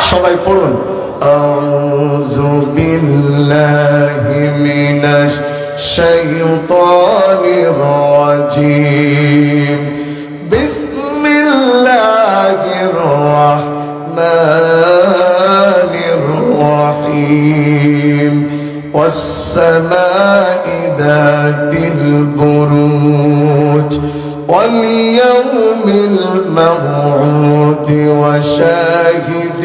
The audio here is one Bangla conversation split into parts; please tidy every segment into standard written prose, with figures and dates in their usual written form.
সবাই পড়ুন আউযু বিল্লাহি মিনাশ শাইতানির রাজিম বিসমিল্লাহির রাহমানির রহিম والسماء ذات البروج واليوم الموعود وشاهد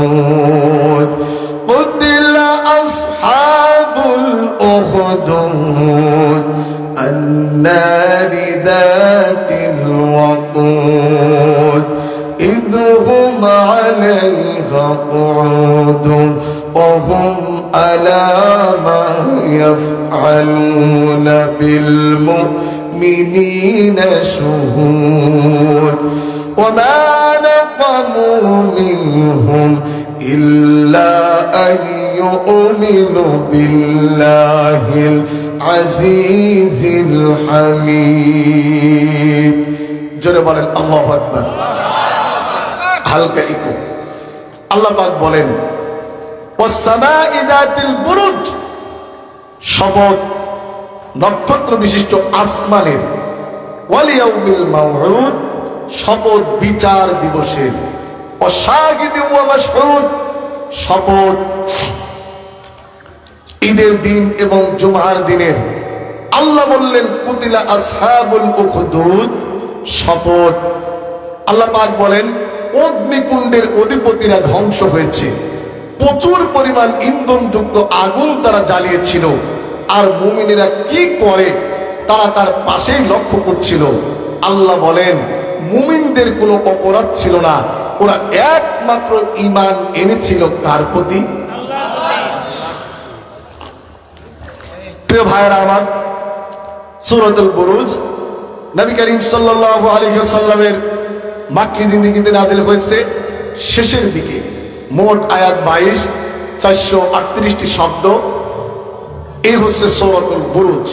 ومشهود قتل أصحاب الأخدود النار ذات الوقود إذ هم عليها قعود وهم على ما يفعلون بالمؤمنين شهود وما نقموا منهم إلا أن يؤمنوا بالله العزيز الحميد জোরে বলেন আল্লাহু আকবার হালকা ইকো আল্লাহ পাক বলেন والسماء ذات البروج শপথ নক্ষত্র বিশিষ্ট আসমানের ওয়ালিয়াউমিল মাউউদ শপথ বিচার দিবসের ওয়াশাহিদ ওয়া মাশহুদ শপথ ঈদের দিন এবং জুমার দিনের আল্লাহ বললেন কুতিলা আসহাবুল উখদুদ শপথ আল্লাহ পাক বলেন অগ্নিকুণ্ডের অধিপতিরা ধ্বংস হয়েছে প্রচুর পরিমাণ ইন্ধনযুক্ত আগুন তারা জ্বালিয়েছিল আর মুমিনেরা কি করে তারা তার পাশেই লক্ষ্য করছিল আল্লাহ বলেন মুমিনদের কোনো অপরাধ ছিল না ওরা একমাত্র ঈমান এনেছিল কার প্রতি প্রিয় ভাইরা আমার সূরাতুল বুরুজ নবী করিম সাল্লাল্লাহু আলাইহি ওয়াসাল্লামের মাক্কি জিন্দেগিতে নাযিল হয়েছে শেষের দিকে মোট আয়াত 22 438টি শব্দ এই হচ্ছে সূরাতুল বুরুজ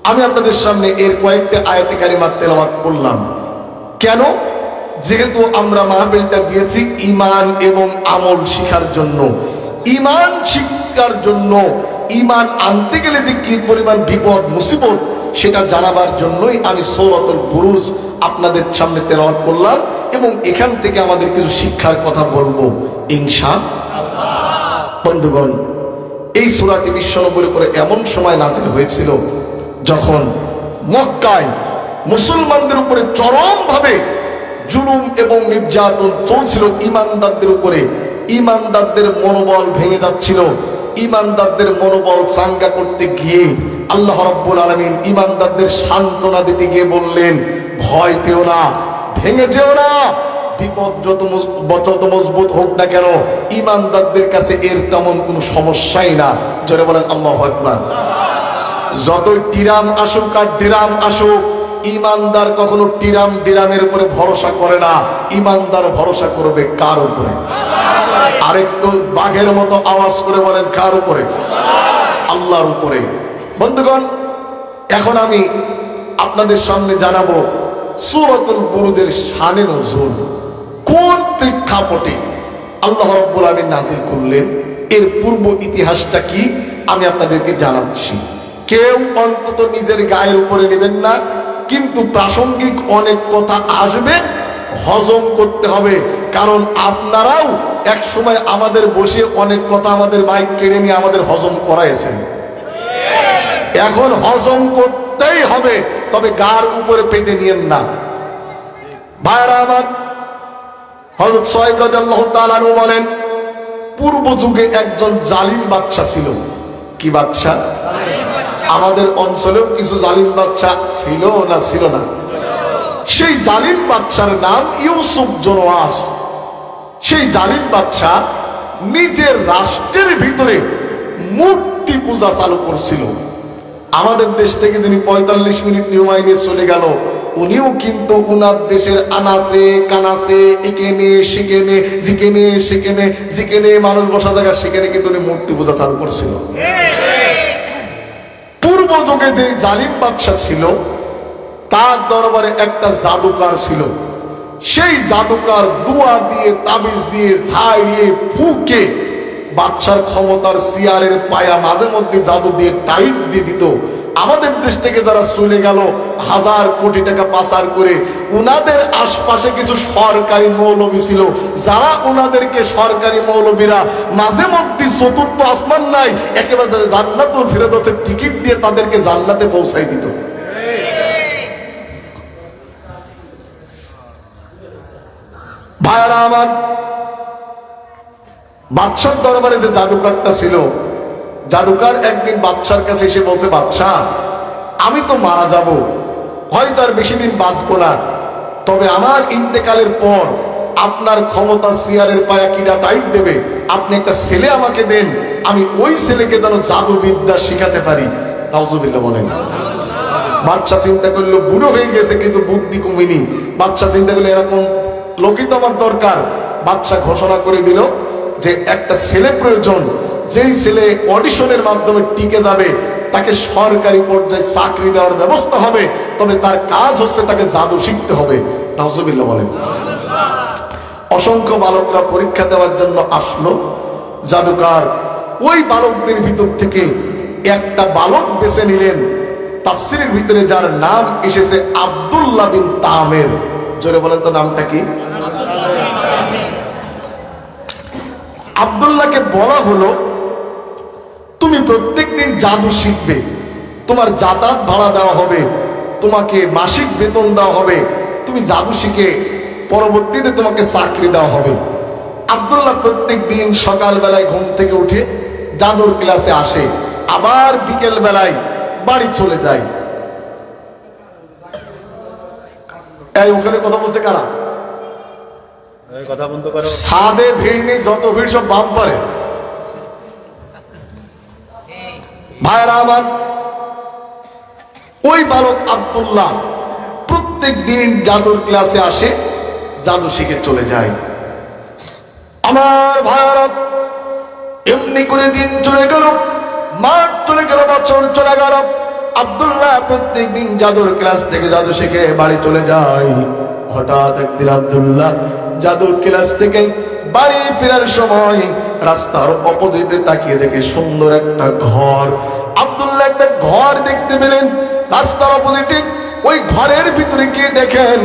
আমি আপনাদের সামনে এর কয়েকটা আয়াতে কারিমা তেলাওয়াত করলাম কেন যেহেতু আমরা মাহফিলটা দিয়েছি ঈমান এবং আমল শিখার জন্য ঈমান শিক্ষার জন্য ঈমান আনতে গেলে যে কি পরিমাণ বিপদ মুসিবত সেটা জানাবার জন্যই আমি সূরাতুল বুরুজ আপনাদের সামনে তেলাওয়াত করলাম এবং এখান থেকে আমাদের কিছু শিক্ষার কথা বলবো ইনশাআল্লাহ বন্ধুগণ এই সূরাটি বিশ্বনবীর উপরে এমন সময় নাযিল হয়েছিল যখন মক্কায় মুসলমানদের উপরে চরমভাবে জুলুম এবং নির্যাতন চলছিল ঈমানদারদের উপরে ঈমানদারদের মনোবল ভেঙে যাচ্ছিল ঈমানদারদের মনোবল চাঙ্গা করতে গিয়ে আল্লাহ রাব্বুল আলামিন ঈমানদারদের সান্ত্বনা দিতে গিয়ে বললেন ভয় পেও না ভেঙে যেও না বিপদ যত মজবুত হোক না কেন ঈমানদারদের কাছে এর তেমন কোনো সমস্যাই না জোরে বলেন আল্লাহু আকবার যতই টিরাম আসুক আর ডিরাম আসুক ঈমানদার কখনো টিরাম ডিরামের উপরে ভরসা করে না ঈমানদার ভরসা করবে কার উপরে আরেকটু বাঘের মতো আওয়াজ করে বলেন কার উপরে আল্লাহর উপরে বন্ধুগণ এখন আমি আপনাদের সামনে জানাবো সূরাতুল বুরুজের শানে নজুল কোন প্রেক্ষাপটে আল্লাহ রাব্বুল আলামিন নাযিল করলেন এর পূর্ব ইতিহাসটা কি আমি আপনাদেরকে জানাচ্ছি কেউ অন্তত নিজের গায়ের উপরে নেবেন না কিন্তু প্রাসঙ্গিক অনেক কথা আসবে হজম করতে হবে কারণ আপনারাও এক সময় আমাদের বসে অনেক কথা আমাদের মাইক কেড়ে নিয়ে আমাদের হজম করাইছেন এখন হজম করতেই হবে তবে গার উপরে পেতে নিয়েন না ভাইরা আমার হযরত সুহাইব রাদিয়াল্লাহু তাআলা আনহু বলেন পূর্ব যুগে একজন জালিম বাদশা ছিল কি বাদশা আমাদের অঞ্চলেও কিছু জালিম বাদশা ছিল না সেই জালিম বাদশার নাম ইউসুফ জোনওয়াস সেই জালিম বাদশা নিজের রাষ্ট্রের ভিতরে মূর্তি পূজা চালু করছিল আমাদের দেশ থেকে যিনি 45 মিনিট নিয়মায় নিয়ে চলে গেল উনিও কিন্তু উনার দেশের আনাসে কানাসে এখানে সেখানে যেখানে মানুষ বসা জায়গা সেখানে কিন্তু উনি মূর্তি পূজা চালু করছিল পূর্ব যুগে যে জালিম বাদশা ছিল তার দরবারে একটা জাদুকার ছিল সেই জাদুকর দুয়া দিয়ে তাবিজ দিয়ে ঝাড়িয়ে ফুকে বাদশার ক্ষমতার চেয়ারের পায়া মাঝে মধ্যে জাদু দিয়ে টাইট দিয়ে দিত। আমাদের দেশ থেকে যারা চলে গেল হাজার কোটি টাকা পাচার করে, উনাদের আশপাশে কিছু সরকারি মৌলবী ছিল, যারা উনাদেরকে সরকারি মৌলবীরা মাঝে মধ্যে চতুর্থ আসমান নাই একেবারে জান্নাতুল ফেরদৌসের টিকিট দিয়ে তাদেরকে জান্নাতে পৌঁছাই দিত। ভাইয়ারা আমার, বাদশার দরবারে যে জাদুকরটা ছিল, জাদুকর একদিন বাদশার কাছে এসে বলছে, বাদশাহ আমি তো মারা যাব, হয়তো আর বেশি দিন বাঁচবো না, তবে আমার ইন্তেকালের পর আপনার ক্ষমতা চেয়ারের পায়া কিরা টাইট দেবে, আপনি একটা ছেলে আমাকে দেন, আমি ওই ছেলেকে যেন জাদুবিদ্যা শিখাতে পারি। নাউজুবিল্লাহ বলেন। বাদশা চিন্তা করলো বুড়ো হয়ে গেছে কিন্তু বুদ্ধি কমেনি। বাদশা চিন্তা করলো এরকম লোকই তো আমার দরকার। বাদশা ঘোষণা করে দিল যে একটা ছেলে প্রয়োজন, যেই ছেলে অডিশনের মাধ্যমে টিকে যাবে তাকে সরকারি পর্যায়ে চাকরি দেওয়ার ব্যবস্থা হবে, তবে তার কাজ হচ্ছে তাকে জাদু শিখতে হবে। নাউজুবিল্লাহ বলেন। অসংখ্য বালকরা পরীক্ষা দেওয়ার জন্য আসলো। জাদুকর ওই বালকদের ভিতর থেকে একটা বালক বেছে নিলেন, তাফসীরের ভিতরে যার নাম এসেছে আব্দুল্লাহ বিন তামের। জোরে বলেন তো নামটা কি? আব্দুল্লাহকে বলা হলো তুমি প্রত্যেকদিন জাদু শিখবে, তোমার যাতায়াত ভাড়া দেওয়া হবে, তোমাকে মাসিক বেতন দেওয়া হবে, তুমি জাদু শিখে পরবর্তীতে তোমাকে চাকরি দেওয়া হবে। আব্দুল্লাহ প্রত্যেক দিন সকাল বেলায় ঘুম থেকে উঠে জাদুর ক্লাসে আসে, আবার বিকেল বেলায় বাড়ি চলে যায়। এই ওখানে কথা বলছে কারা? কথা বন্ধ করো। সাদে ভিড় নেই, যত ভিড় সব বাম পারে। ভাইরা আমার, ওই বালক আব্দুল্লাহ প্রত্যেক দিন জাদুর ক্লাসে আসে, জাদু শিখে চলে যায়। আমার ভাইরা, এমনি করে দিন চলে গেল, মাস চলে গেল, বছর চলে গেল। আব্দুল্লাহ প্রত্যেক দিন জাদুর ক্লাস থেকে জাদু শিখে বাড়ি চলে যায়। হঠাৎ একদিন আব্দুল্লাহ জাদুর ক্লাস থেকে বাড়ি ফেরার সময় রাস্তার অপোজিটে তাকিয়ে দেখে সুন্দর একটা ঘর। আব্দুল্লাহ একটা ঘর দেখতে পেলেন রাস্তার অপোজিটে। ওই ঘরের ভিতরে গিয়ে দেখেন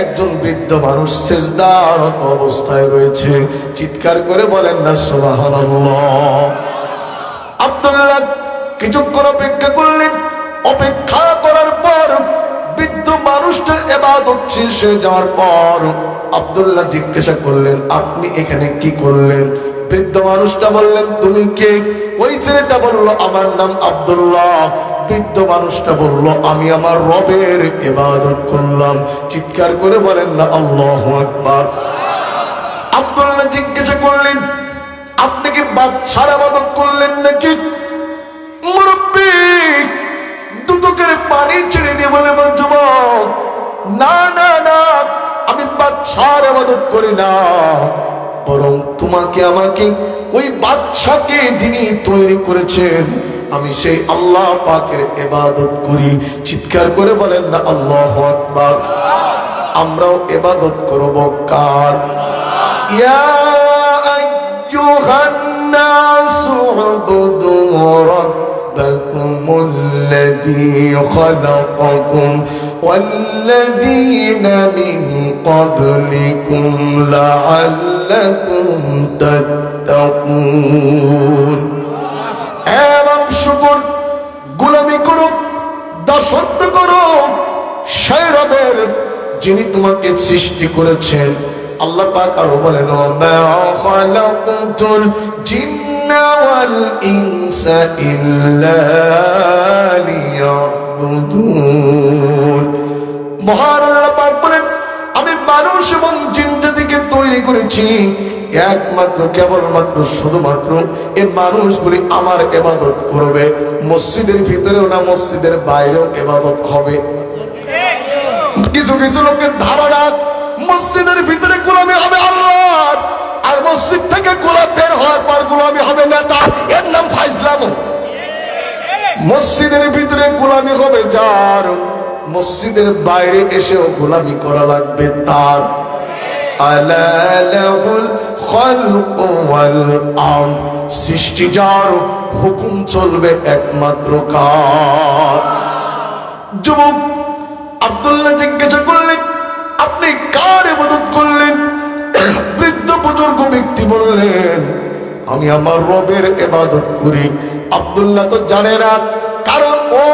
একজন বৃদ্ধ মানুষ সেজদারত অবস্থায় রয়েছে। চিৎকার করে বলেন না সুবহানাল্লাহ। আব্দুল্লাহ কিছুক্ষণ অপেক্ষা করলেন। অপেক্ষা করার পর বৃদ্ধ মানুষটার ইবাদত শেষ হয়ে যাওয়ার পর আব্দুল্লাহ জিজ্ঞাসা করলেন, আপনি এখানে কি করলেন? বৃদ্ধ মানুষটা বললেন, তুমি কে? ওই ছেলেটা বলল, আমার নাম আব্দুল্লাহ। বৃদ্ধ মানুষটা বলল, আমি আমার রবের ইবাদত করলাম। চিৎকার করে বলেন না আল্লাহু আকবার। আব্দুল্লাহ জিজ্ঞাসা করলেন, আপনি কি বাদশার ইবাদত করলেন নাকি? মুরব্বি দুদকের পানি ছেড়ে দিয়ে বলে, যুবক, না না না, আমি বাদশার ইবাদত করি না, বরং তোমাকে আমাকে ওই বাদশাকে যিনি তৈরি করেছেন আমি সেই আল্লাহ পাকের ইবাদত করি। চিৎকার করে বলেন না আল্লাহু আকবার। আমরাও ইবাদত করব কার? ইয়া আইয়ুহান নাসু উবুদু রাব্বাকুমুল্লাযী খালাকাকুম ওয়াল্লাযীনা মিন ক্বাবলিকুম লাআল্লাকুম তাত্তাকুন। শুকর গোলামি করো, দাসত্ব করো সেই রবের যিনি তোমাকে সৃষ্টি করেছেন। আল্লাহ পাক আরো বলেন, মা খালাকতুল জিন্না ওয়াল ইনসা ইল্লা লিয়াবুদুন। মহান আল্লাহ পাক বলেন, আমি মানুষ এবং জিন জাতিকে তৈরি করেছি একমাত্র কেবলমাত্র শুধুমাত্র এই মানুষগুলি আমার ইবাদত করবে। মসজিদের ভিতরেও না, মসজিদের বাইরেও ইবাদত হবে। কিছু কিছু লোকের ধারণা মসজিদের ভিতরে গোলামি হবে আল্লাহর, আর মসজিদ থেকে গোলাপ বের হওয়ার পর গোলামি হবে নেতার। এর নাম ফাইজলাম। মসজিদের ভিতরে গোলামি হবে যার, মসজিদের বাইরে এসেও গোলামি করা লাগবে তার। আলা লাহুল খালকু ওয়াল আমর, সৃষ্টি যার, হুকুম চলবে একমাত্র কার? যুবক আব্দুল্লাহ জিজ্ঞাসা করলেন, আপনি কার ইবাদত করলেন? বৃদ্ধ বুজুর্গ ব্যক্তি বললেন, আমি আমার রবের ইবাদত করি। আব্দুল্লাহ তো জানে না, কারণ ও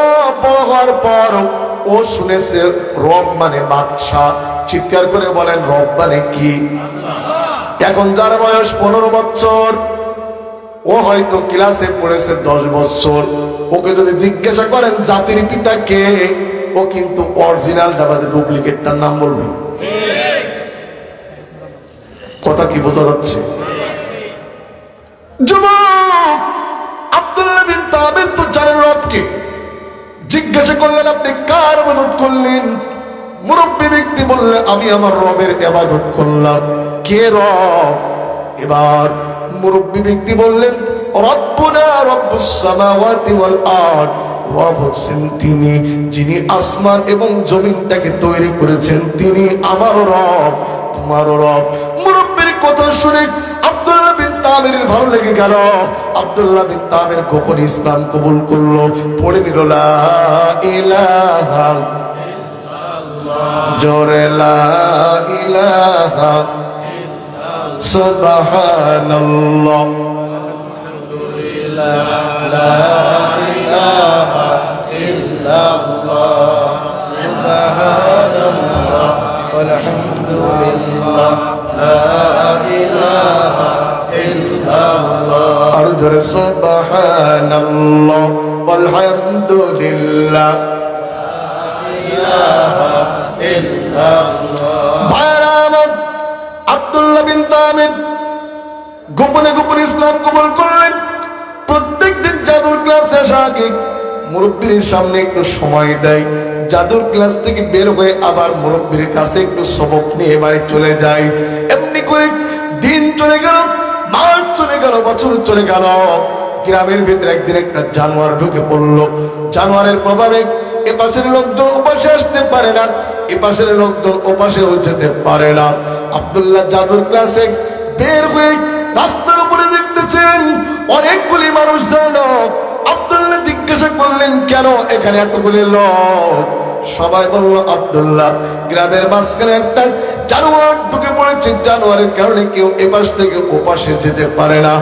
বড় হওয়ার পর ও শুনেছে রব মানে বাদশা। চিৎকার করে বলেন, রব মানে কি? এখন যার বয়স 15 বছর, ও হয়তো ক্লাসে পড়েছে 10 বছর, ওকে যদি জিজ্ঞাসা করেন জাতির পিতা কে, ও কিন্তু অরিজিনাল দাবাতে ডুপ্লিকেটটার নাম বলবে। কথা কি বোঝা যাচ্ছে? যুবক আব্দুল্লাহ বিন তামির তো জানেন রবকে। জিজ্ঞাসা করলেন, আপনি কার ইবাদত করলেন? মুরব্বী ব্যক্তি বললে, আমি আমার রবের ইবাদত করলাম। কে রব? এবার মুরব্বী ব্যক্তি বললেন, রব্বুনা রব্বুস সামাওয়াতি ওয়াল আরদ, রব হচ্ছেন তিনি যিনি আসমান এবং জমিনটাকে তৈরি করেছেন, তিনি আমার রব, তোমারও রব। মুরব্বীর কথা শুনে আব্দুল্লাহ বিন তামিরের ভালো লেগে গেল। আব্দুল্লাহ বিন তামির গোপন ইসলাম কবুল করলো, পড়ে নিল লা ইলাহা ইল্লাল্লাহ, জোরে লা ইলাহা ইল্লাল্লাহ, সুবহানাল্লাহ, আলহামদুলিল্লাহ, লা ইলাহা ইল্লাল্লাহ, সুবহানাল্লাহ, আলহামদুলিল্লাহ, লা ইলাহা ইল্লাল্লাহ, আর জোরে সুবহানাল্লাহ, আলহামদুলিল্লাহ, লা ইলাহা ইল্লাল্লাহ। ভাইরা আমার, আব্দুল্লাহ বিন তামির গোপনে গোপনে ইসলাম কবুল করলেন। প্রত্যেকদিন জাদুর ক্লাসে আসা আগে মুরব্বীর সামনে একটু সময় দেয়, জাদুর ক্লাস থেকে বের হয়ে আবার মুরব্বীর কাছে একটু সবক নিয়ে বাড়ি চলে যায়। এমনি করে দিন চলে গেল, মাস চলে গেল, বছর চলে গেল। গ্রামের ভিতরে একদিন একটা জানোয়ার ঢুকে পড়লো। জানোয়ারের প্রভাবে এপাশের লোকজন ওপাশে আসতে পারে না, এপাশের লোকজন ওপাশেও যেতে পারে না। আব্দুল্লাহ জাদুর ক্লাসে বের হয়ে রাস্তার উপরে দেখতেছেন অনেকগুলি মানুষ জানো। আব্দুল্লাহ জিজ্ঞাসা করলেন, কেন এখানে এতগুলি লোক? সবাই বলল, আব্দুল্লাহ, গ্রামের মাঝখানে একটা জানোয়ার ঢুকে পড়েছে, জানোয়ারের কারণে কেউ এপাশ থেকে ওপাশে যেতে পারে না।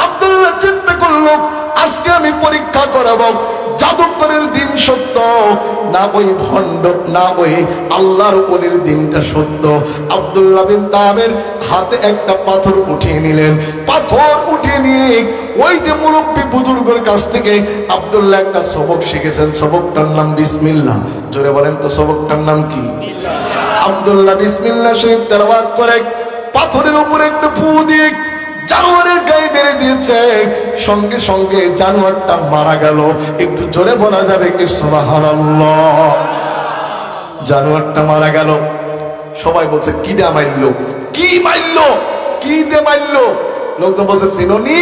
আব্দুল্লাহ চিন্তা করলো, আজকে আমি পরীক্ষা করাবো জাদুকরের দিন সত্য না ওই ভণ্ড, না ওই আল্লাহর ওলির দিনটা সত্য। আব্দুল্লাহ বিন তামির হাতে একটা পাথর উঠিয়ে নিলেন। পাথর উঠিয়ে নিয়ে ওই যে মুরব্বী বুজুর্গের কাছ থেকে আব্দুল্লাহ একটা সবক শিখেছেন, সবকটার নাম বিসমিল্লাহ। জোরে বলেন তো, সবকটার নাম কি? আব্দুল্লাহ বিসমিল্লাহ শরীফ তেলাওয়াত করে পাথরের উপরে একটু ফু দিয়ে জানোয়ারের গায়ে মেরে দিয়েছে। সঙ্গে সঙ্গে জানোয়ারটা মারা গেল। একটু জোরে বলা যাবে কি সুবহানাল্লাহ? জানোয়ারটা মারা গেল। সবাই বলছে, কি দিয়ে মারলো, কি মারলো, কি দিয়ে মারলো? লোকজন বলছে, চিনোনি?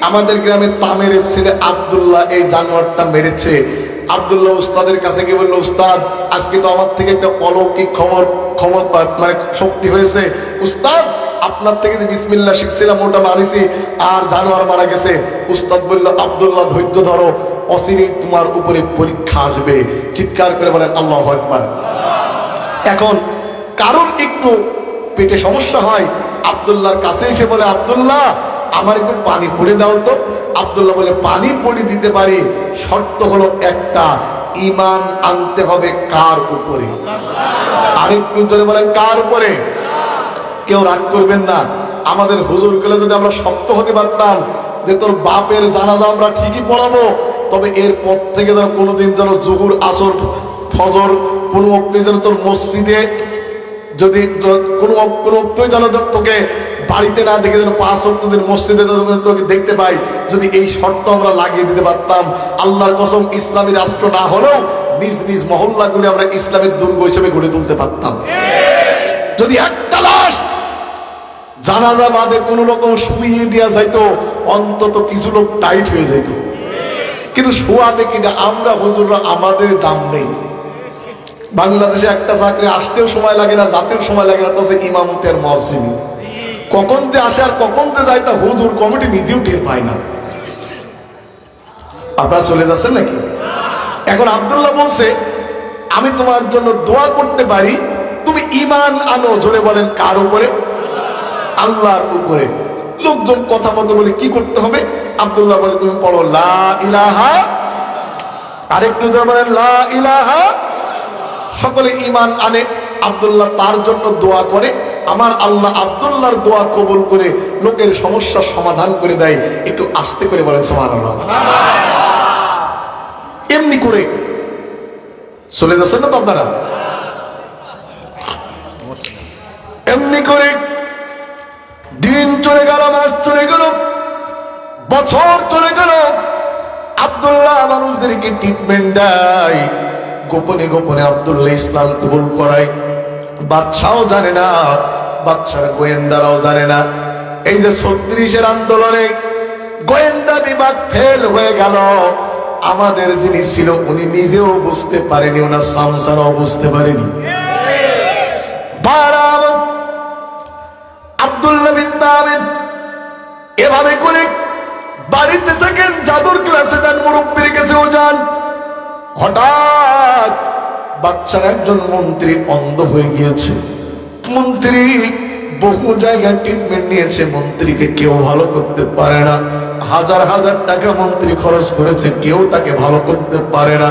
আমাদের গ্রামের তামেরের ছেলে আব্দুল্লাহ এই জানোয়ারটা মেরেছে। আব্দুল্লাহ উস্তাদের কাছে গিয়ে বললো, উস্তাদ, আজকে তো আমার থেকে একটা অলৌকিক ক্ষমতা মানে শক্তি হয়েছে। উস্তাদ, আপনার থেকে যে বিসমিল্লাহ শিখছিলাম ওটা মারিছি আর জানোয়ার মারা গেছে। উস্তাদ বলল, আব্দুল্লাহ ধৈর্য ধরো, অচিরেই তোমার উপরে পরীক্ষা আসবে। চিৎকার করে বলেন আল্লাহু আকবার। এখন কারণ একটু পেটে সমস্যা হয়, আব্দুল্লাহর কাছে এসে বলে, আব্দুল্লাহ, আমার একটু পানি পড়ে দাও তো। আব্দুল্লাহ বলে, পানি পড়ে দিতে পারি, শর্ত হলো একটা, ঈমান আনতে হবে কার উপরে? আরেকটু জোরে বলেন, কার উপরে? কেউ রাগ করবেন না, আমাদের হুজুর গুলো যদি আমরা শক্ত হতে পারতাম যে তোর বাপের জানাজা আমরা ঠিকই পড়াবো, তবে এর পর থেকে যেন কোনোদিন যেন জুহুর, আসর, ফজর কোনো ওয়াক্তে যেন তোর মসজিদে, যদি কোনো ওয়াক্তই যেন তোকে বাড়িতে না দেখে যেন 5 ওয়াক্ত দিন মসজিদে তোকে দেখতে পাই, যদি এই শর্ত আমরা লাগিয়ে দিতে পারতাম, আল্লাহর কসম ইসলামী রাষ্ট্র না হলেও নিজ নিজ মহল্লাগুলি আমরা ইসলামের দুর্গ হিসেবে গড়ে তুলতে পারতাম। যদি একটা লাশ জানাজা বাদে কোন রকম শুইয়ে দেওয়া যাইতো, অন্তত কিছু লোক টাইট হয়ে যেত। কিন্তু শোয়াবে কিনা আমরা হুজুররা, আমাদের দাম নেই। বাংলাদেশে একটা চাকরি আসতেও সময় লাগে না, যাতেও সময় লাগে না, তাছে ইমামতি আর মুয়াজ্জিনি। কখন যে আসে আর কখন যে যায় তা হুজুর কমিটি নিজেও টের পায় না। আপনারা চলে যাচ্ছেন নাকি? এখন আব্দুল্লাহ বলছে আমি তোমার জন্য দোয়া করতে পারি, তুমি ঈমান আনো। জোরে বলেন কার উপরে? আল্লাহর উপরে। লোকজন কথা মতো বলে কি করতে হবে? আব্দুল্লাহ বলে তুমি পড়ো লা ইলাহা, আরেকটু জোরে বলেন লা ইলাহা। সকলে ঈমান আনে। আব্দুল্লাহ তার জন্য দোয়া করে, আমার আল্লাহ আব্দুল্লাহর দোয়া কবুল করে লোকের সমস্যার সমাধান করে দেয়। একটু আস্তে করে বলেন সুবহানাল্লাহ। এমনি করে চলে যাচ্ছেন না তো আপনারা? এমনি করে দিন চলে গেল, মাস চলে গেল, বছর চলে গেল। আব্দুল্লাহ মানুষদেরকে ট্রিটমেন্ট দেয়, গোপনে গোপনে আব্দুল্লাহ ইসলাম কবুল করায়। বাদশাও জানে না, বাদশার গোয়েন্দারাও জানে না। এই যে ৩৬-এর আন্দোলনে গোয়েন্দা বিভাগ ফেল হয়ে গেল, আমাদের যিনি ছিল উনি নিজেও বুঝতে পারেনি, ওনার সংসারও বুঝতে পারেনি। আব্দুল্লাহ বিন তামিম এভাবে করে বাড়িতে থাকেন, জাদুর ক্লাসে যান, মুরব্বির কাছেও যান। হঠাৎ বাচ্চার একজন মন্ত্রী অন্ধ হয়ে গিয়েছে। মন্ত্রী বহু জায়গায় ট্রিটমেন্ট নিয়েছে, মন্ত্রীকে কেউ ভালো করতে পারে না। হাজার হাজার টাকা মন্ত্রী খরচ করেছে, কেউ তাকে ভালো করতে পারে না।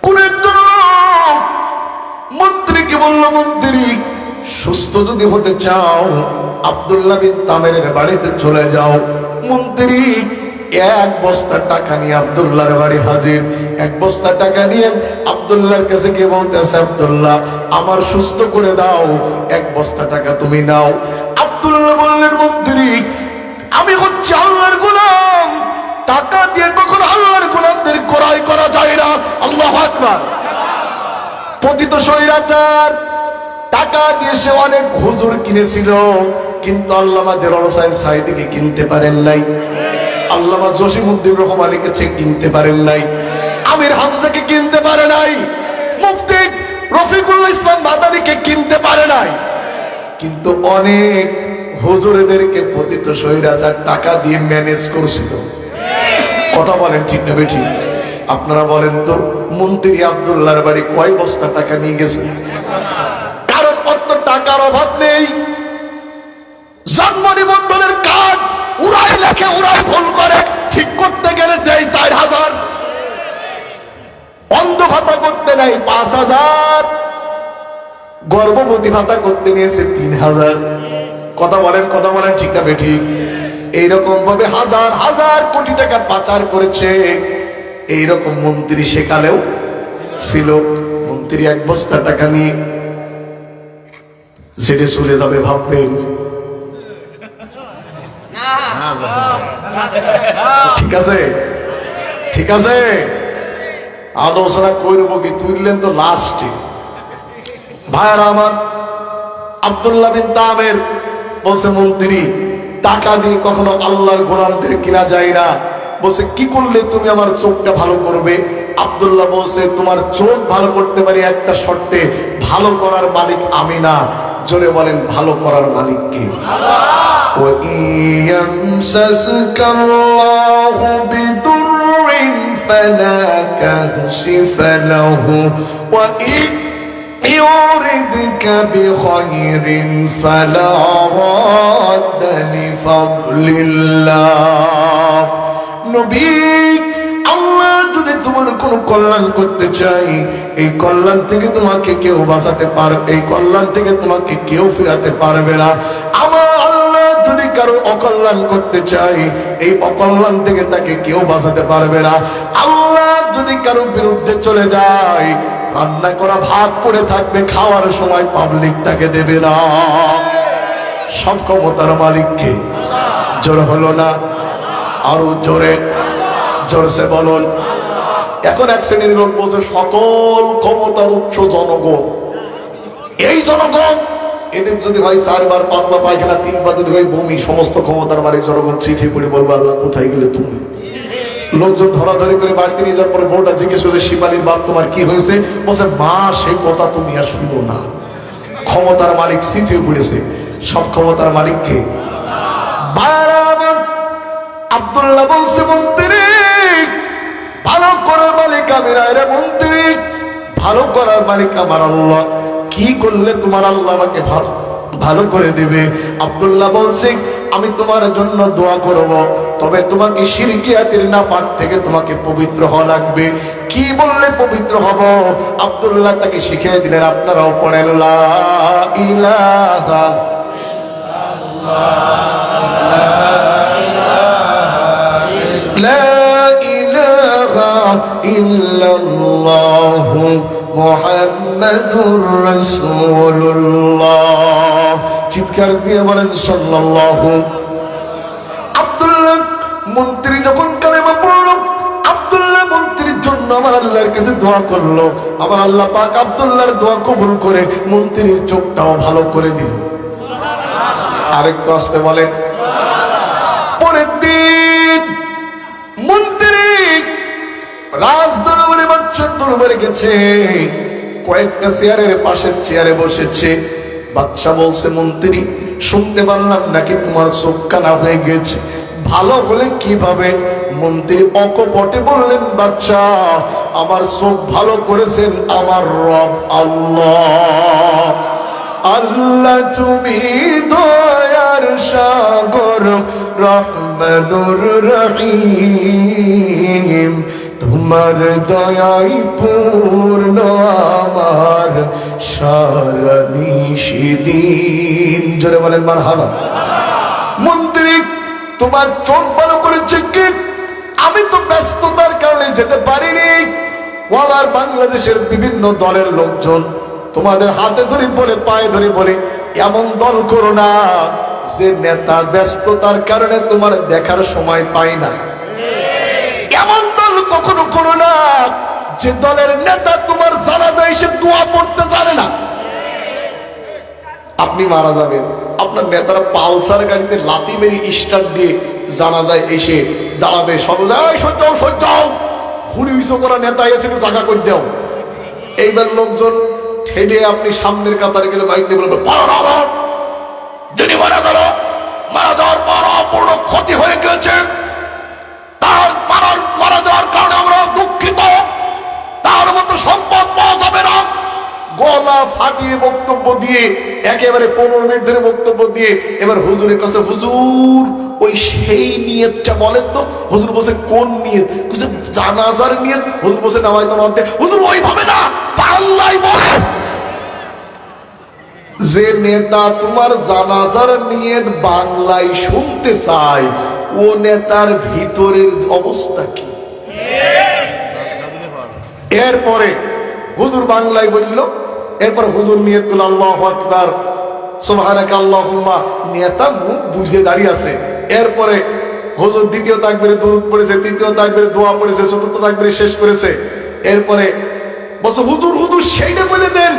কোন একজন লোক মন্ত্রীকে বলল, মন্ত্রী সুস্থ যদি হতে চাও আব্দুল্লাহ বিন তামিরের বাড়িতে চলে যাও। মন্ত্রী এক বস্তা টাকা নিয়ে আব্দুল্লাহর বাড়ি হাজির। এক বস্তা টাকা নিয়ে আব্দুল্লাহর কাছে গিয়ে বলতেছে, আব্দুল্লাহ আমার সুস্থ করে দাও, এক বস্তা টাকা তুমি নাও। আব্দুল্লাহ বললেন, মন্ত্রী আমি হচ্ছে আল্লাহর গোলাম, টাকা দিয়ে কখনো আল্লাহর গোলামদের ক্রয় করা যায় না। আল্লাহু আকবার। পতিত স্বৈরাচার টাকা দিয়ে সে অনেক হুজুর কিনেছিল, কিন্তু আল্লামা দেলোয়ার হোসেন সাঈদীকে কিনতে পারেন নাই, আল্লামা জসিমউদ্দিন রহমানীকে ঠিক কিনতে পারেন নাই, আমির হামজাকে কিনতে পারে নাই, মুফতি রফিকুল ইসলাম মাদানীকে কিনতে পারে নাই। কিন্তু অনেক হুজুরদেরকে পতিত স্বৈরাচার টাকা দিয়ে ম্যানেজ করছিল। কথা বলেন ঠিক না বেঠিক? আপনারা বলেন তো, মন্ত্রী আব্দুল্লাহর বাড়ি কয় বস্তা টাকা নিয়ে গেছে? কারণ অত টাকার অভাব নেই। জন্ম নিবন্ধনের কার্ড উড়াই লেখে, উড়াই ভুল করে, ঠিক করতে গেলে দেয় ৪,০০০, অন্ধ ভাতা করতে নেই ৫,০০০, গর্ভবতী ভাতা করতে নিয়েছে ৩,০০০। কথা বলেন ঠিক না বেঠিক? এইরকম ভাবে হাজার হাজার কোটি টাকা পাচার করেছে। এইরকম মন্ত্রী সেকালেও ছিল। মন্ত্রী এক বস্তা টাকা নিয়ে জেলে চলে যাবে ভাববেন? ঠিক আছে, ঠিক আছে, আলোচনা করব কি, তুললেন তো লাস্টে। ভাইরা আমার, আব্দুল্লাহ বিন তামির বলছে, মন্ত্রী টাকা দিয়ে কখনো আল্লাহর গোলামদের কিনা যায় না। বলছে কি করলে তুমি আমার চোখটা ভালো করবে? আব্দুল্লাহ বলছে, তোমার চোখ ভালো করতে পারি একটা শর্তে, ভালো করার মালিক আমি না। জোরে বলেন ভালো করার মালিক কে? وَإِيَمْسَسْكَ اللَّهُ بِضُرٍّ فَلَا كَاشِفَ لَهُ وَإِنْ يُرِدْكَ بِخَيْرٍ فَلَا رَادَّ لِفَضْلِ اللَّهِ। নবী, আল্লাহ যদি তোমার কোনো কল্যাণ করতে চাই, এই কল্যাণ থেকে তোমাকে কেউ বাঁচাতে পারবে, এই কল্যাণ থেকে তোমাকে কেউ ফেরাতে পারবে না। আমার আল্লাহ যদি কারো অকল্যাণ করতে চাই, এই অকল্যাণ থেকে তাকে কেউ বাঁচাতে পারবে না। আল্লাহ যদি কারো বিরুদ্ধে চলে যায়, রান্না করা ভাত পড়ে থাকবে, খাওয়ার সময় পাবলিক তাকে দেবে না। সব ক্ষমতার মালিককে। জোর হলো না? আরো জোরে, জোরসে বলুন। এখন এক শ্রেণীর লোক বলছে সকল ক্ষমতার উৎস জনগণ। এই জনগণ, এদের যদি হয় ৪ বার পাতলা পায়খানা, ৩ বার যদি হয় বমি, সমস্ত ক্ষমতার মালিক জনগণ চিঠি পড়ে বলবো, আল্লাহ কোথায় গেলে তুমি? লোকজন ধরাধরি করে বাড়িতে নিয়ে যাওয়ার পরে বউটা জিজ্ঞেস করছে, শিবানীর বাপ তোমার কি হয়েছে? বলছে, মা সেই কথা তুমি আর শুনো না, ক্ষমতার মালিক সিটিয়ে পড়েছে। সব ক্ষমতার মালিক কে? আব্দুল্লাহ বলছে, মন্ত্রী ভালো করার মালিক আমি না রে মন্ত্রী, ভালো করার মালিক আমার আল্লাহ। কি করলে তোমার আল্লাহ আমাকে ভালো করে দেবে? আব্দুল্লাহ বলছে, আমি তোমার জন্য দোয়া করব, তবে তোমাকে শিরকিয়াতের নাপাক থেকে তোমাকে পবিত্র হওয়া লাগবে। কি বললে পবিত্র হব? আব্দুল্লাহ তাকে শিখিয়ে দিলেন, আপনারাও পড়েন লা ইলাহা লা ইলাহা ইল্লাল্লাহু মুহাম্মাদুর রাসূলুল্লাহ। চিৎকার দিয়ে বলেন সাল্লাল্লাহু। আব্দুল্লাহ মন্ত্রী যখন কালেমা পড়ল, আব্দুল্লাহ মন্ত্রীর জন্য আমার আল্লাহর কাছে দোয়া করলো। আমার আল্লাহ পাক আব্দুল্লাহর দোয়া কবুল করে মন্ত্রীর চোখটাও ভালো করে দিল। আরেকটু আসতে বলেন। পরের দিন মন্ত্রী রাজ দরবারে বাদশার দরবারে গেছে, কয়েকটা চেয়ারের পাশে চেয়ারে বসেছে। বাদশা বলছে, মন্ত্রী শুনতে পারলাম নাকি তোমার চোখ কানা হয়ে গেছে, ভালো হলে কিভাবে? মন্ত্রী অকপটে বললেন, বাদশা আমার চোখ ভালো করেছেন আমার রব আল্লাহ। আল্লাহ তুমি দয়ার সাগর রহমানুর রহিম, তোমার দয়াই পূর্ণ আমার সারা নিশিদিন। জোরে বলেন মারহাবা। মন্ত্রী তোমার চোখ ভালো করেছে কি? আমি তো ব্যস্ততার কারণে যেতে পারিনি। আমার বাংলাদেশের বিভিন্ন দলের লোকজন তোমাদের হাতে ধরে বলে, পায়ে ধরে বলে, এমন দল করো না যে নেতা ব্যস্ততার কারণে তোমার দেখার সময় পায় না। এমন দল কখনো করো না যে দলের নেতা তোমার জানাজায় এসে দোয়া পড়তে জানে না। আপনি মারা যাবেন, আপনার নেতারা পালসার গাড়িতে লাথি মেরে স্টার্ট দিয়ে জানাজায় এসে দাঁড়াবে, সবাই সজ্জাও সজ্জাও, ভুড়ি উঁচু করা নেতা এসে একটু জায়গা করে দাও। এইবার লোকজন ঠেলে আপনি সামনের কাতারে গেলে বাইক নিয়ে বলবেন, যিনি মারা গেল, মারা যাওয়ার পর অপূর্ণ ক্ষতি হয়ে গেছে, তার মারা যাওয়ার কারণে আমরা দুঃখিত, তার মতো সম্পদ পাওয়া যাবে না। গলা ফাটিয়ে বক্তব্য দিয়ে একেবারে 15 মিনিট ধরে বক্তব্য দিয়ে এবার হুজুরের কাছে, হুজুর ওই সেই নিয়তটা বলেন তো। হুজুর বলছে, কোন নিয়ত? বলছে, জানাজার নিয়ত। হুজুর বলছে, নামাজ তো মানতে। হুজুর ওইভাবে না, বাংলায় বলেন। যে নেতা তোমার জানাজার নিয়ত বাংলায় শুনতে চায়, ও নেতার ভিতরের অবস্থা কি? এরপরে হুজুর বাংলায় বলল, এরপর হুজুর নিয়ত করল আল্লাহু আকবার সুবহানাকা আল্লাহুম্মা, নেতা মুখ বুঝে দাঁড়িয়ে আছে। এরপরে হুজুর দ্বিতীয় তাকবীরে দরুদ পড়েছে, তৃতীয় তাকবীরে দোয়া পড়েছে, চতুর্থ তাকবীরে শেষ করেছে। এরপরে বলছে, হুজুর হুজুর সেইটা বলে দেন।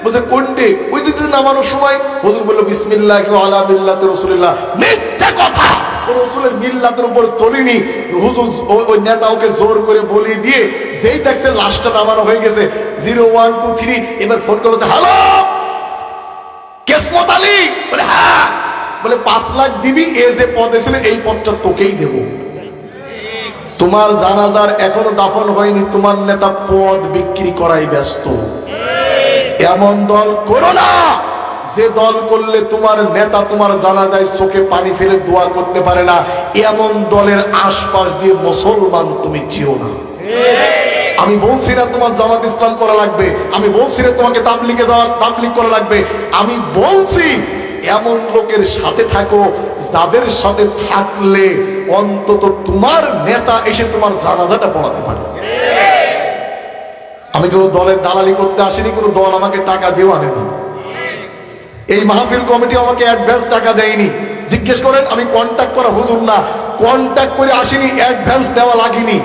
বলছে, কোনটি? ওই যে নামানোর সময়। হুজুর বলল, বিসমিল্লাহি ওয়া আলা মিল্লাতি রাসূলিল্লাহ। মিথ্যা কথা, রাসূলের মিল্লাতের উপর চলিনি। হুজুর ওই নেতা ওকে জোর করে বলিয়ে দিয়ে যেই দেখছে লাশটা নামানো হয়ে গেছে, 0 1 2 3, এবার ফোন করে বলছে, হ্যালো কেসমত আলী? বলে, হ্যাঁ। বলে, 5 লাখ দিবি, এ যে পদে ছিল এই পদটা তোকেই দেব। তোমার জানাজার এখনো দাফন হয়নি, তোমার নেতা পদ বিক্রি করাই ব্যস্ত। এমন দল করো না যে দল করলে তোমার নেতা তোমার জানাজায় চোখে পানি ফেলে দোয়া করতে পারে না। এমন দলের আশপাশ দিয়ে মুসলমান তুমি চিও না। আমি বলছি না তোমার জামাত ইসলাম করা লাগবে, আমি বলছি না তোমাকে তাবলীগ করা লাগবে। আমি বলছি এমন লোকের সাথে থাকো যাদের সাথে থাকলে অন্তত তোমার নেতা এসে তোমার জানাজাটা পড়াতে পারে। আমি কোনো দলের দালালি করতে আসিনি, কোনো দল আমাকে টাকা দিয়েও আনেনি। এই মাহফিল কমিটি আমাকে অ্যাডভান্স টাকা দেয়নি। জিজ্ঞেস করেন, আমি কন্ট্যাক্ট করা হুজুর না, কন্ট্যাক্ট করে আসিনি, অ্যাডভান্স দেওয়া লাগেনি।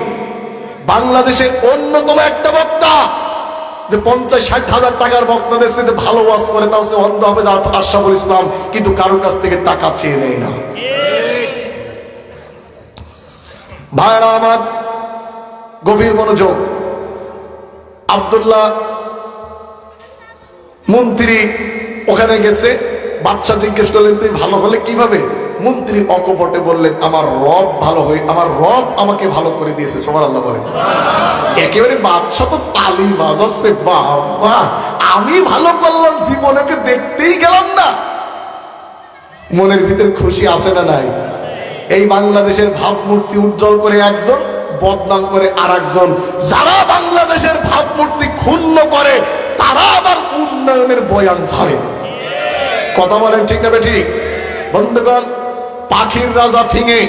বাংলাদেশে অন্যতম একটা বক্তা যে 50-60 হাজার টাকার বক্তা দেশে ভালো ওয়াজ করে, তাও সে অন্ধ হবে আশরাফুল ইসলাম, কিন্তু কারোর কাছ থেকে টাকা চেয়ে নেয় না। ভাইরা আমার, গভীর মনোযোগ। আব্দুল্লাহ মন্ত্রী ওখানে গেছে, বাদশা জিজ্ঞেস করলেন তুই ভালো হলে কিভাবে? মন্ত্রী অকপটে বললেন আমার রব ভালো হয়ে, আমার রব আমাকে ভালো করে দিয়েছে। সুবহানাল্লাহ বলেন। একেবারে বাদশা তো তালি বাজাচ্ছে, বাবা আমি ভালো করলাম, জীবনকে দেখতেই গেলাম না। মনের ভিতরে খুশি আছে না নাই? এই বাংলাদেশের ভাবমূর্তি উজ্জ্বল করে একজন, বদনাম করে আর একজন। যারা বাংলাদেশের ভাবমূর্তি ক্ষুণ্ণ করে তারা আবার উন্নয়নের বয়ান ছাড়ে। কথা বলেন ঠিক না ঠিক? বন্ধুগণ, পাখির রাজা ফিঙে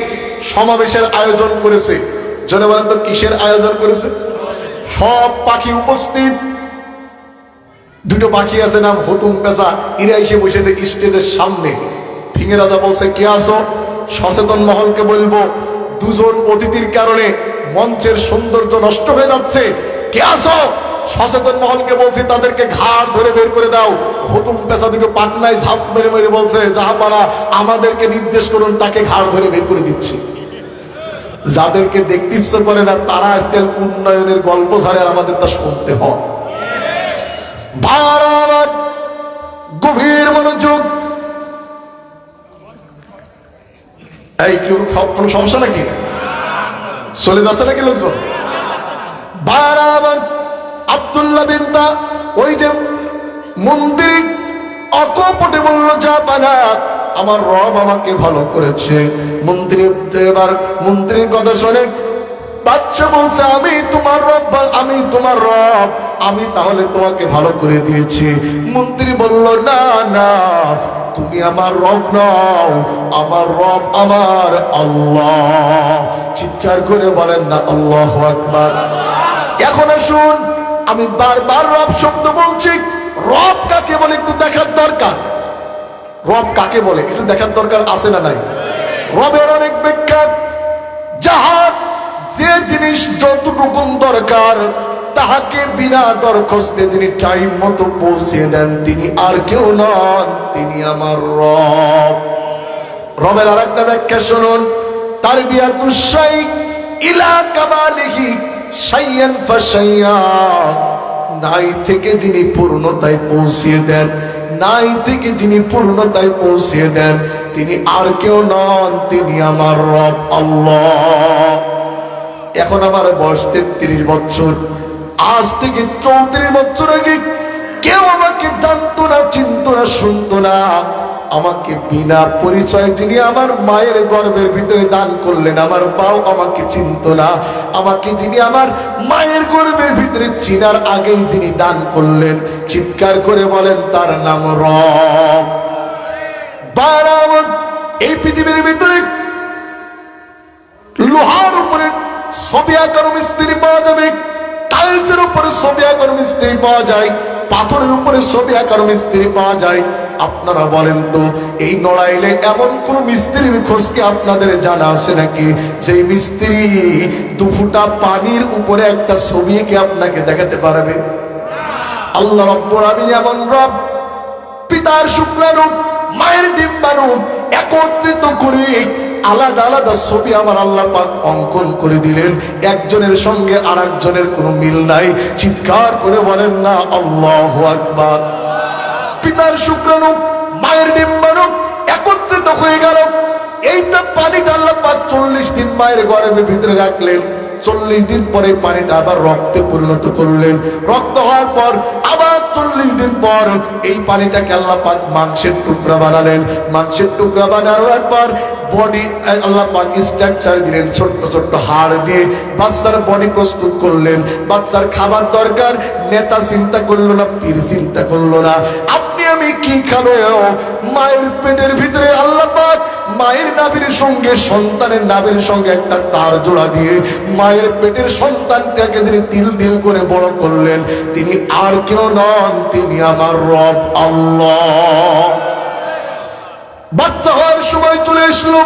সমাবেশের আয়োজন করেছে। জনে বলেন তো কিসের আয়োজন করেছে? সব পাখি উপস্থিত। দুটো পাখি আছে নাম হুতুম পেঁচা, এরা এসে বসেছে স্টেজের সামনে। ফিঙে রাজা বলছে কে আসো? সচেতন মহলকে বলবো দুজন অতিথির কারণে মঞ্চের সৌন্দর্য নষ্ট হয়ে যাচ্ছে। কে আসো? সচেতন মহলকে বলছি তাদেরকে ঘাড় ধরে বের করে দাও। হুতুম পেঁচা দুটো পাকনায় ঝাঁপ মেরে মেরে বলছে জাহাপানা আমাদেরকে নির্দেশ করুন, তাকে ঘাড় ধরে বের করে দিচ্ছি। যাদেরকে দেখতে ইচ্ছে করে না তারা আজকাল উন্নয়নের গল্প ছাড়ে, আর আমাদের তা শুনতে হয়। ভারত গভীর মনোযোগ। এই কি কোনো সমস্যা নাকি? চলে যাচ্ছে নাকি লোকজন? বারাবার আব্দুল্লাহ বিনতা ওই যে মন্ত্রী অকপটে বলল জাপানা আমার রব আমাকে ভালো করেছে। মন্ত্রী এবার মন্ত্রীর কথা শুনে বাচ্চা বলছে আমি তোমার রব, আমি তোমার রব, আমি তাহলে তোমাকে ভালো করে দিয়েছি। মন্ত্রী বলল না না, তুমি আমার রব নও, আমার রব আমার আল্লাহ। চিৎকার করে বলেন না আল্লাহু আকবার। এখন শুন, আমি বারবার রব শব্দ বলছি। রব কাকে বলে একটু দেখার দরকার। রব কাকে বলে একটু দেখার দরকার আছে না নাই? রবের অনেক ব্যাখ্যা। যাহার যে জিনিস যতটুকু দরকার তাহাকে বিনা দরখাস্তে যিনি টাইম মতো পৌঁছে দেন তিনি আর কেউ নন, তিনি আমার রব। রবের আর একটা ব্যাখ্যা শুনুন। তারবিয়াতুশ শাইখ ইলা কামালিহি শাইয়ান ফাশাইয়া, নাই থেকে যিনি পূর্ণতায় পৌঁছিয়ে দেন, নাই থেকে যিনি পূর্ণতায় পৌঁছিয়ে দেন তিনি আর কেউ নন, তিনি আমার রব আল্লাহ। এখন আমার বয়স 33 বছর। আজ থেকে 34 বছর আগে কেউ আমাকে জানতো না, চিনতো না, শুনতো না। আমাকে বিনা পরিচয় যিনি আমার মায়ের গর্ভের ভিতরে দান করলেন, আমার বাও আমাকে চিনতো না। আমাকে যিনি আমার মায়ের গর্ভের ভিতরে চিনার আগেই যিনি দান করলেন, চিৎকার করে বলেন তার নাম রব। বারামত এই পৃথিবীর ভিতরে লোহার উপরে ছবি আঁকানো মিস্ত্রি পাওয়া যাবে, টাইলসের উপরে ছবি আঁকানো মিস্ত্রি পাওয়া যায়, পাথরের উপরে ছবি আঁকানো মিস্ত্রি পাওয়া যায়। আপনারা বলেন তো এই নড়াইলে এমন কোন মিস্ত্রির খোঁজ কি আপনাদের জানা আছে নাকি যে মিস্ত্রি 2 ফুটা পানির উপরে একটা ছবি এঁকে আপনাকে দেখাতে পারবে? আল্লাহ রাব্বুল আলামিন এমন রব, পিতার শুক্রাণু মায়ের ডিম্বাণু একত্রিত করে আলাদা আলাদা ছবি আমার আল্লাহ পাক অঙ্কন করে দিলেন। একজনের সঙ্গে আর একজনের কোনো মিল নাই। চিৎকার করে বলেন না আল্লাহু আকবার। পিতার শুক্রাণু মায়ের ডিম্বাণু একত্রিত হয়ে গেল। এইটা পানিটা আল্লাহ পাক 40 দিন মায়ের গর্ভের ভিতরে রাখলেন। 40 দিন পরে পানিটা আবার রক্তে পরিণত করলেন। রক্ত হওয়ার পর আবার 40 দিন পর এই পানিটাকে আল্লাহ পাক মাংসের টুকরা বানালেন। মাংসের টুকরা বানানোর পর বডি আল্লাহ পাক স্ট্রাকচার দিলেন, ছোট্ট ছোট্ট হাড় দিয়ে বাচ্চার বডি প্রস্তুত করলেন। বাচ্চার খাবার দরকার, নেতা চিন্তা করলো না, পীর চিন্তা করলো না। আপনি আমি কি খাবে? মায়ের পেটের ভিতরে আল্লাহ পাক মায়ের নাভির সঙ্গে সন্তানের নাভির সঙ্গে একটা তার জোড়া দিয়ে মায়ের পেটের সন্তানটাকে তিনি তিল তিল করে বড় করলেন। তিনি আর কেউ নন, তিনি আমার রব আল্লাহ। বাচ্চা হওয়ার সময় চলে আসলো।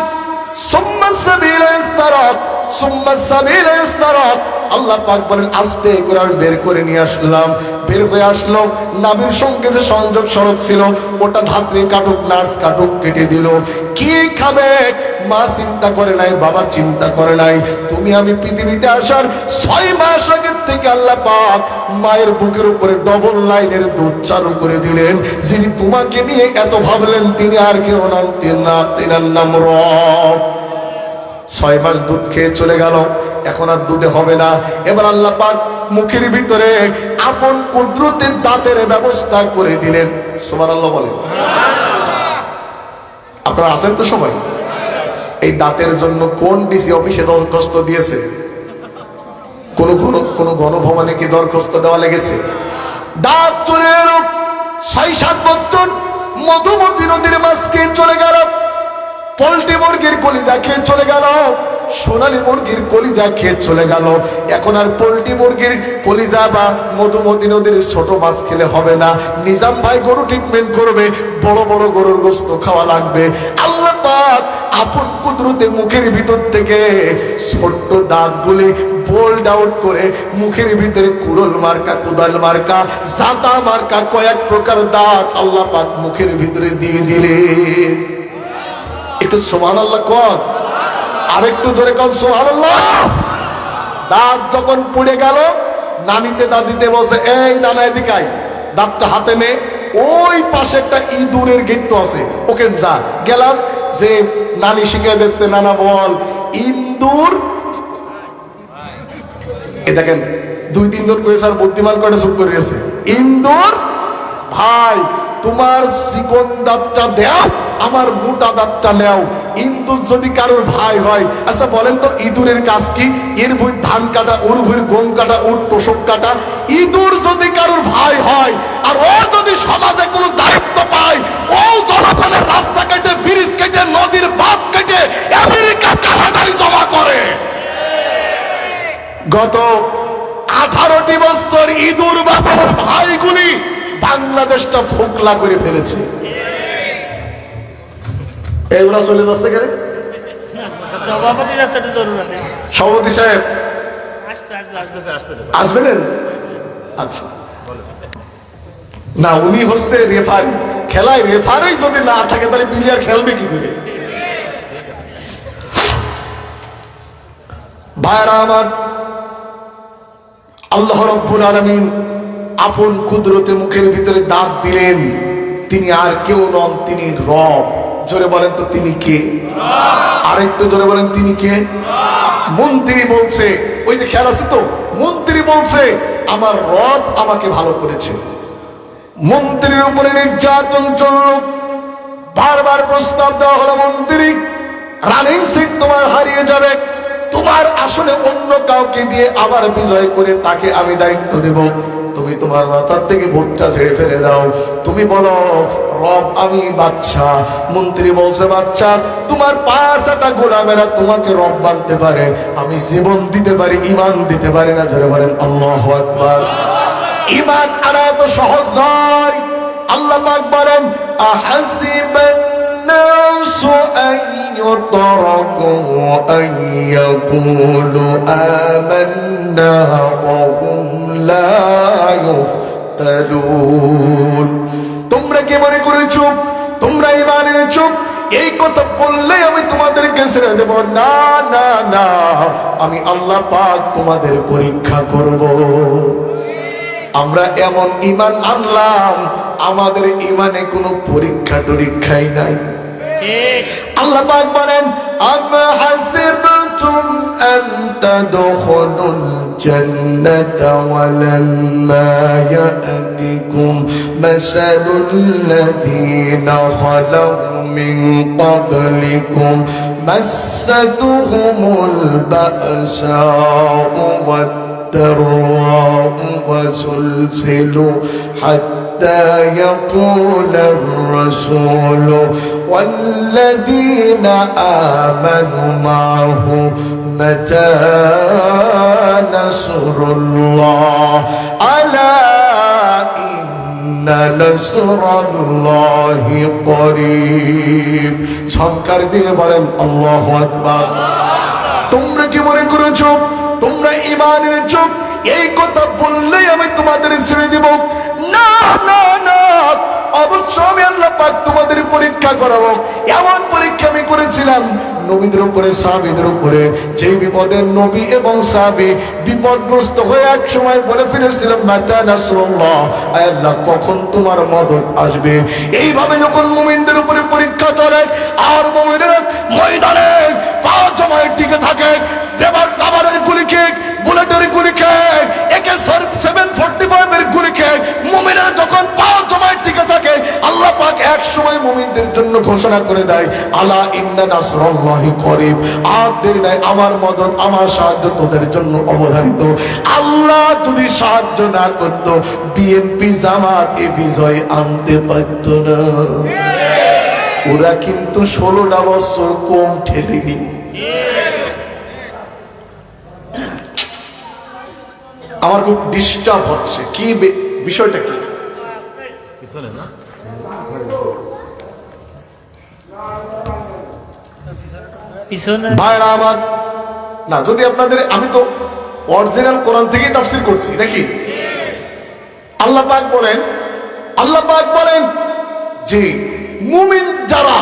সুম্মা সাবিলা ইয়াসসারা। আল্লাহ পাক বলেন আস্তে করে আমি বের করে নিয়ে আসলাম। বের হয়ে আসলো, নাভির সঙ্গে যে সংযোগ সড়ক ছিল ওটা ধাত্রী কাটুক নার্স কাটুক কেটে দিল। কি খাবে মা চিন্তা করে নাই, বাবা চিন্তা করে নাই। তুমি আমি পৃথিবীতে আসার 6 মাস আগের থেকে আল্লাহ পাক মায়ের বুকের উপরে ডবল লাইনের দুধ চালু করে দিলেন। যিনি তোমাকে নিয়ে এত ভাবলেন তিনি আর কেউ নন, তিনার নাম রব। 6 মাস দুধ খেয়ে চলে গেল, এখন আর দুধে হবে না। এবার আল্লাহ পাক মুখের ভিতরে আপন কুদরতের দাঁতের ব্যবস্থা করে দিলেন। সুবহানাল্লাহ বলেন। আপনারা আছেন তো সবাই? এই দাঁতের জন্য কোন ডিসি অফিসে দরখাস্ত দিয়েছে? কোন গণভবনে কি দরখাস্ত দেওয়া লেগেছে? দাঁত চলে এলো। 6-7 বছর মধুমতি নদীর মাছ খেয়ে চলে গেল, পোল্ট্রি মুরগির কলিজা খেয়ে চলে গেল, সোনালী মুরগির কলিজা খেয়ে চলে গেল। এখন আর পোল্ট্রি মুরগির কলিজা বা মধুমতি নদীর ছোট মাছ খেলে হবে না। নিজাম ভাই গরু ট্রিটমেন্ট করবে, বড় বড় গরুর গোশত খাওয়া লাগবে। আল্লাহ পাক আপন কুদরতে মুখের ভিতর থেকে ছোট্ট দাঁতগুলি বোল্ড আউট করে মুখের ভিতরে কুড়োল মার্কা, কোদাল মার্কা, জাতা মার্কা কয়েক প্রকার দাঁত আল্লাহ পাক মুখের ভিতরে দিয়ে দিলে। একটু সুবহানাল্লাহ কর, আরেকটু জোরে কর সুবহানাল্লাহ। দাঁত যখন পড়ে গেল, নানিতে দাদিতে বসে, এই নানা এদিকে আয়, দাঁতটা হাতে নে, ওই পাশে একটা ইঁদুরের গিত্ত আছে, ওকে যা। গেলাম, যে নানি শিখিয়ে দিচ্ছে, নানা বল ইন্দুর। এ দেখেন 2-3 জন কয়েছে, আর বুদ্ধিমান কয়টা চুপ করে গেছে। ইন্দুর ভাই, তোমার চিকন দাঁতটা দেও, আমার মোটা দাঁতটা নেও। ইন্দুর যদি কারোর ভাই হয়, আচ্ছা বলেন তো ইঁদুরের কাজ কি? এর ভুঁই ধান কাটা, ওর ভুঁই গম কাটা, ওর তোষক কাটা। ইঁদুর যদি কারোর ভাই হয় আর ও যদি সমাজে কোনো দায়িত্ব পায়, ও জনগণের রাস্তা কেটে, ব্রিজ কেটে, নদীর বাঁধ কেটে আমেরিকা কানাডায় জমা করে। গত 18টি বছর ইঁদুর বাবার ভাইগুলি বাংলাদেশটা ফোকলা করে ফেলেছে। এগুলা চলে যাচ্ছে কেন? সভাপতি সাহেব আসবেন? আচ্ছা, না উনি হচ্ছে রেফারি। খেলায় রেফারি যদি না থাকে তাহলে প্লেয়ার খেলবে কি করে? ভাইরা আমার, আল্লাহ রাব্বুল আলামিন আপন কুদরতে মুখের ভিতরে দাঁত দিলেন। তিনি আর কেউ নন, তিনি রব। জোরে বলেন তো তিনি কে? আরেকটু জোরে বলেন তিনি কে? মন্ত্রী বলছে, ওই যে খেয়াল আছে তো, মন্ত্রী বলছে আমার রব আমাকে ভালো করেছে। মন্ত্রীর উপরে নির্যাতন চলল, বারবার প্রস্তাব দেওয়া হলো, মন্ত্রী রানিং সিট তোমার হারিয়ে যাবে, তোমার আসলে অন্য কাউকে দিয়ে আবার বিজয় করে তাকে আমি দায়িত্ব দেব। তুমি তোমার মাথার থেকে ভোটটা ছেড়ে ফেলে দাও, তুমি বলো রব আমি বাদশা। মন্ত্রী বলছে, বাদশা তোমার 5টা গোলামেরা তোমাকে রব মানতে পারে, আমি জীবন দিতে পারি, ইমান দিতে পারি না। জোরে বলেন আল্লাহু আকবার। ইমান আনা এত সহজ নয়। আল্লাহ পাক বলেন, আহাসিবান নাসু আন ইউতরাকু আন ইয়াকুলু আমান্না ওয়া হুম লা ইফতানুন। তোমরা কি মনে করেছো তোমরা ঈমান এনেছো, এই কথা বললে আমি তোমাদেরকে ছেড়ে দেব? না না না, আমি আল্লাহ পাক তোমাদের পরীক্ষা করব। আমরা এমন ঈমান আনলাম, আমাদের ঈমানে কোনো পরীক্ষা টরীক্ষাই নাই। আল্লাহ পাক বলেন, আম হাসিবতুম আন তাদখুলুল জান্নাতা ওয়া লাম্মা ইয়াতিকুম মাসালুল লাযীনা খালাউ মিন ক্বাবলিকুম মাসাতুহুমুল বা'সাউ ওয়াদ-দাররাউ ওয়াযুলজিলু حتى يقول الرسول والذين آمنوا معه متى نصر الله ألا إن نصر الله قريب। সংকার দিয়ে বলেন আল্লাহু আকবার। তোমরা কি মনে করেছো তোমরা ঈমান এনেছো এই কথা বললেই আমি তোমাদের ছেড়ে দিব? না না না, অবশ্যই আমি আল্লাহ পাক তোমাদের পরীক্ষা করাবো। এমন পরীক্ষা আমি করেছিলাম নবীদের উপরে, সাহাবীদের উপরে। যে বিপদে নবী এবং সাহাবী বিপদগ্রস্ত হয়ে এক সময় বলে ফিরেছিলাম, মাতা নাসরুল্লাহ, আয় আল্লাহ কখন তোমার মদদ আসবে। এইভাবে যখন মুমিনদের উপরে পরীক্ষা চলে আর মুমিনেরা ময়দানে পা জমায়ে টিকে থাকে, রাবারের গুলি খেয়ে, বুলেটের গুলি খেয়ে, AK-745 এর গুলি খেয়ে মুমিনেরা যখন পা জমায়ে টিকে থাকে, আল্লাহ পাক এক সময় মুমিনদের জন্য ঘোষণা করে দেয়, আলা ইন্না নাসরাল্লাহি করিব, আর দেরি নাই, আমার মদদ, আমার সাহায্য তোদের জন্য অবধারিত। আল্লাহ যদি সাহায্য না করতো বিএনপি জামাত এ বিজয় আনতে পারত না। ওরা কিন্তু 16টা বছর কম ঠেলেনি। আমার খুব ডিস্টার্ব হচ্ছে, কি বিষয়টা কি? পিছনে না ভাইরা আমার, না যদি আপনাদের, আমি তো অরিজিনাল কোরআন থেকেই তাফসীর করছি নাকি? আল্লাহ পাক বলেন যে মুমিন যারা,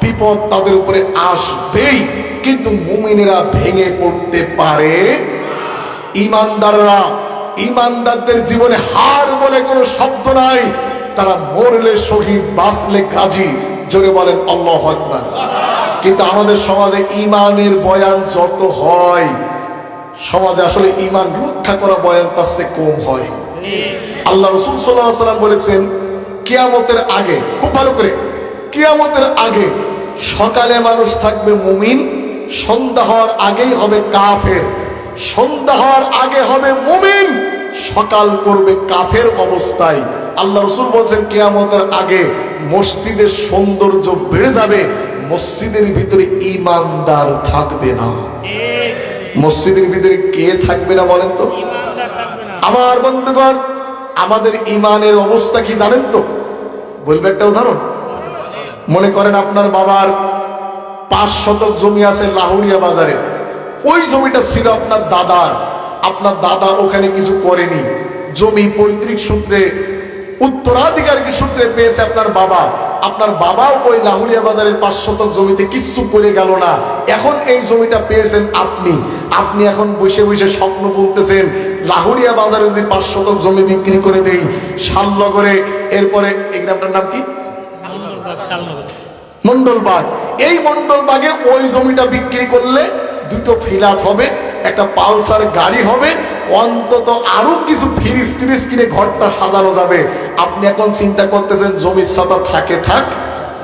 বিপদ তাদের উপরে আসবেই, কিন্তু মুমিনেরা ভেঙে পড়তে পারে। ইমানদারদের জীবনে হার বলে কোনো শব্দ নাই। তারা মরলে শহীদ, বাঁচলে গাজী। জোরে বলেন আল্লাহু আকবার। কিন্তু আমাদের সমাজে ইমানের বয়ান যত হয়, সমাজে আসলে ইমান রক্ষা করা বয়ান তার চেয়ে কম হয়। আল্লাহ রাসূল সাল্লাল্লাহু আলাইহি ওয়াসাল্লাম বলেছেন, কিয়ামতের আগে, খুব ভালো করে, কিয়ামতের আগে সকালে মানুষ থাকবে মুমিন, সন্ধ্যা হওয়ার আগেই হবে কাফের। সন্ধ্যা হওয়ার আগে হবে মুমিন, সকাল করবে কাফের অবস্থায়। আল্লাহ রাসূল বলেছেন, কিয়ামতের আগে মসজিদের সৌন্দর্য বেড়ে যাবে, মসজিদের ভিতরে ঈমানদার থাকবে না। মসজিদের ভিতরে কে থাকবে না বলেন তো? আমার বন্ধুগণ, আমাদের ঈমানের অবস্থা কি জানেন তো? বলবো একটা উদাহরণ। মনে করেন আপনার বাবার 5 শতক জমি আছে লাহুরিয়া বাজারে। ওই জমিটা ছিল আপনার দাদার। আপনার দাদা ওখানে কিছু করেনি, জমি পৈতৃক সূত্রে, উত্তরাধিকার সূত্রে পেয়েছে আপনার বাবা। আপনার বাবাও ওই লাহুরিয়া বাজারের 5 শতক জমিতে কিচ্ছু করে গেল না। এখন এই জমিটা পেয়েছেন আপনি এখন বসে বসে স্বপ্ন বলতেছেন, লাহুরিয়া বাজারে যদি 5 শতক জমি বিক্রি করে দেই শালনগরে, এরপরে এই গ্রামটার নাম কি? মন্ডলবাগ। এই মন্ডলবাগে ওই জমিটা বিক্রি করলে 2টো ফ্ল্যাট হবে, একটা পালসার গাড়ি হবে, অন্তত আরো কিছু ফ্রিজ ট্রিজ কিনে ঘরটা সাজানো যাবে। আপনি এখন চিন্তা করতেছেন জমির সাথে থাকে থাক,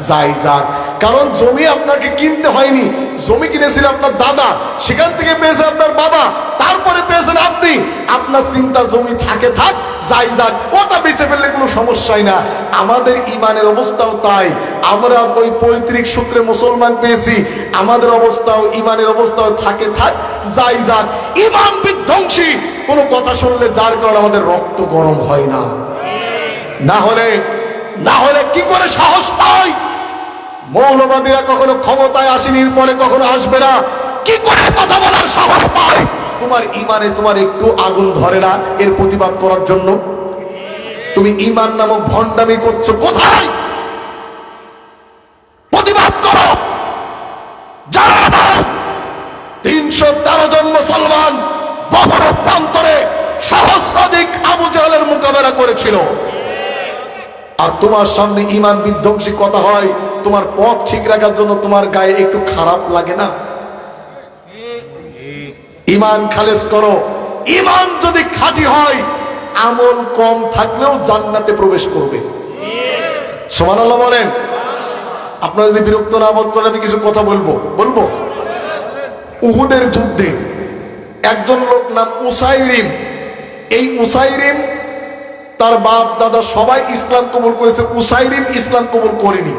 যাই যাক। কারণ জমি আপনাকে কিনতে হয়নি, জমি কিনেছিল আপনার দাদা, সেখান থেকে পেয়েছে আপনার বাবা, তারপরে পেয়েছেন আপনি। আপনার চিন্তা জমি থাকে থাক, যাই যাক, ওটা বেঁচে ফেললে কোনো সমস্যাই না। আমাদের ইমানের অবস্থাও তাই। আমরা ওই পৈতৃক সূত্রে মুসলমান পেয়েছি, আমাদের অবস্থাও, ইমানের অবস্থাও থাকে থাক, যাই যাক। ইমান বিধ্বংসী কোনো কথা শুনলে যার কারণে আমাদের রক্ত গরম হয় না। না হলে কি করে সাহস পায়? মৌলবাদীরা কখনো ক্ষমতায় আসেনি, পরে কখনো আসবে না, কি করে কথা বলার সাহস পায়? তোমার ইমানে তোমার একটু আগুন ধরে না এর প্রতিবাদ করার জন্য? তুমি ইমান নামক ভণ্ডামি করছো কোথায়? প্রতিবাদ করো। যারা 313 জন মুসলমান বদরের প্রান্তরে সহস্রাধিক আবু জাহলের মোকাবেলা করেছিল, আর তোমার সামনে ইমান বিধ্বংসী কথা হয়, তোমার পথ ঠিক রাখার জন্য তোমার গায়ে একটু খারাপ লাগে না? ইমান খালেস করো। ইমান যদি খাঁটি হয়, আমল কম থাকলেও জান্নাতে প্রবেশ করবে। সুবহানাল্লাহ বলেন। আপনারা যদি বিরক্ত না বোধ করেন, আমি কিছু কথা বলবো। উহুদের যুদ্ধে একজন লোক নাম উসাইরিম, এই উসাইরিম তার বাপ দাদা সবাই ইসলাম কবুল করেছে, উসাইরিম ইসলাম কবুল করেনি।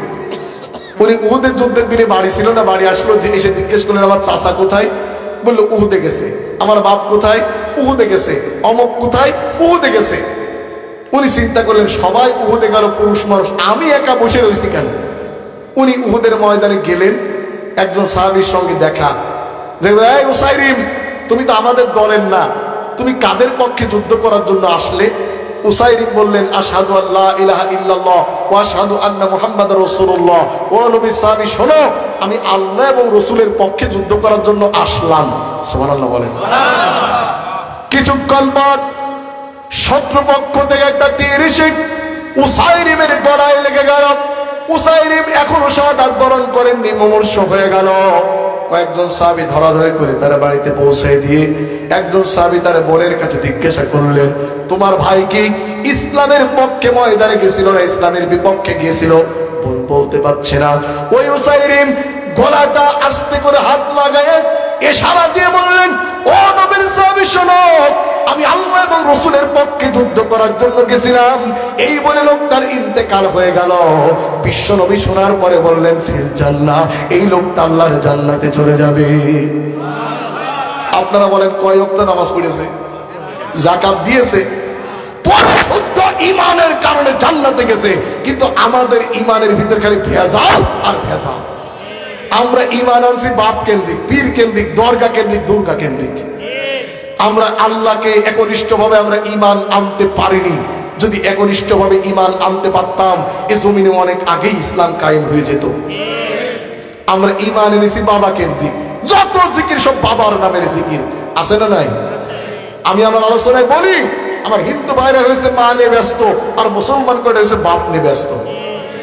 উনি উহুদের যুদ্ধের দিনে বাড়ি ছিল না, বাড়ি আসলো, যে এসে জিজ্ঞেস করলেন আমার চাচা কোথায়? বললো উহুদে গেছে। আমার বাপ কোথায়? উহুদে গেছে। অমক কোথায়? উহুদে গেছে। উনি চিন্তা করলেন সবাই উহুদে গেল, পুরুষ মানুষ, আমি একা বসে রয়েছি কেন? উনি উহুদের ময়দানে গেলেন, একজন সাহাবীর সঙ্গে দেখা, যে এই উসাইরিম, তুমি তো আমাদের দলের না, তুমি কাদের পক্ষে যুদ্ধ করার জন্য আসলে? উসাইরিম বললেন, আশহাদু আল্লা ইলাহা ইল্লাল্লাহ ওয়া আশহাদু আন্না মুহাম্মাদার রাসূলুল্লাহ। ও নবী সাহাবী শোনো, আমি আল্লাহ এবং রাসূলের পক্ষে যুদ্ধ করার জন্য আসলাম। সুবহানাল্লাহ বলেন। কিছুক্ষণ পর শত্রুপক্ষ থেকে একটা তীর এসে উসাইরিমের গলায় লেগে গেল। উসাইরিম এখনো শাহাদাত বরণ করেননি, মুমূর্ষু হয়ে গেল। কয়েকজন সাহাবী ধরাধরি করে তার বাড়িতে পৌঁছে দিয়ে একজন সাহাবী তার বোনের কাছে জিজ্ঞাসা করলেন, তোমার ভাই কি ইসলামের পক্ষে ময়দানে গেছিল না ইসলামের বিপক্ষে গিয়েছিল? বোন বলতে পারছে না। ওই উসাইরিম গলাটা আস্তে করে হাত লাগায় ইশারা দিয়ে বললেন, ও নবীর সাহাবী শোনো, আমি আল্লাহ এবং রাসূলের পক্ষে যুদ্ধ করার জন্য গেছিলাম। এই বলে লোকটার ইন্তেকাল হয়ে গেল। বিশ্ব নবী শোনার পরে বললেন, ফিল জান্নাহ, এই লোকটা আল্লাহর জান্নাতে চলে যাবে। আপনারা বলেন কয় ওয়াক্ত নামাজ পড়েছে, যাকাত দিয়েছে, পরিশুদ্ধ ঈমানের কারণে জান্নাতে গেছে। কিন্তু আমাদের ঈমানের ভিতরে খালি ভেজাল আর ভেজাল। আমরা ঈমান আনছি বাপ কেন্দ্রিক, পীর কেন্দ্রিক, দরগা কেন্দ্রিক, দুর্গা কেন্দ্রিক। আমরা আল্লাহকে একনিষ্ঠভাবে আমরা ঈমান আনতে পারিনি। যদি একনিষ্ঠভাবে ঈমান আনতে পারতাম, এই জমিনে অনেক আগেই ইসলাম কায়েম হয়ে যেত। আমরা ঈমান এনেছি বাবা কেন্দ্রিক, যত জিকির সব বাবার নামের জিকির, আছে না নাই? আমি আমার আলোচনায় বলি, আমার হিন্দু ভাইরা হয়েছে মা নিয়ে ব্যস্ত, আর মুসলমান করে হয়েছে বাপ নিয়ে ব্যস্ত।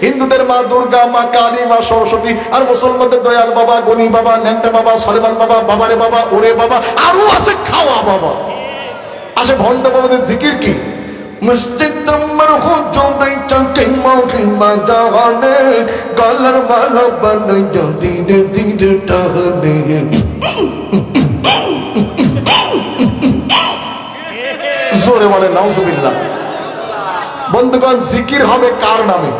হিন্দুদের মা দুর্গা, মা কালী, মা সরস্বতী, আর মুসলমানদের দয়াল বাবা, গনি বাবা, ন্যাংটা বাবা, সলেমান বাবা, বাবারে বাবা, ওরে বাবা, আরো আছে খাওয়া বাবা। আসে ভণ্ড বাবাদের জিকির কি? মসজিদ নম্বর হুজুরে চকে মহিমা জানে, গলার মালা বানাইয়া ধীরে ধীরে টানে। জোরে বলে নাউজুবিল্লাহ। বন্ধুগণ, জিকির হবে কার নামে?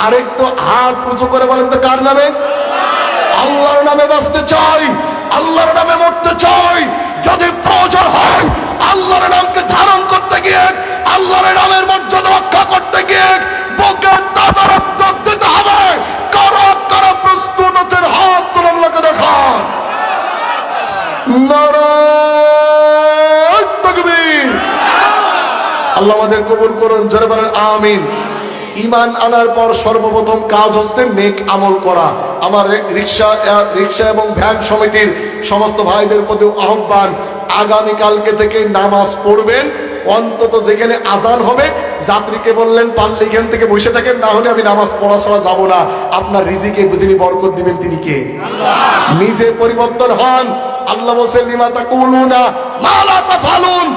আরেকটু হাত উঁচু করে বলেন তো কার নামে? আল্লাহর নামে বাঁচতে চাই, আল্লাহর নামে মরতে চাই। যদি প্রয়োজন হয় আল্লাহর নামকে ধারণ করতে গিয়ে, আল্লাহর নামের মর্যাদা রক্ষা করতে গিয়ে বুকে দাদা রক্ত দিতে হবে। কারা কারা প্রস্তুত আছেন হাত তুলে আল্লাহকে দেখান। নারায়ে তাকবীর। আল্লাহ আমাদের কবুল করুন, জোরে বলেন আমিন। ঈমান আনার পর সর্বপ্রথম কাজ হচ্ছে নেক আমল করা। আমার রিক্সা এবং ভ্যান সমিতির সমস্ত ভাইদের প্রতি আহ্বান, আগামী কালকে থেকে নামাজ পড়বেন। অন্তত যেখানে আজান হবে যাত্রীকে বললেন পারলে এখান থেকে বসে থাকেন, না হলে আমি নামাজ পড়া ছাড়া যাবো না। আপনার রিজিকে যিনি বরকত দিবেন তিনি কে? নিজে পরিবর্তন হন। আল্লাহ বলেন, লিমা তাকুলুনা মা লা তাফালুন।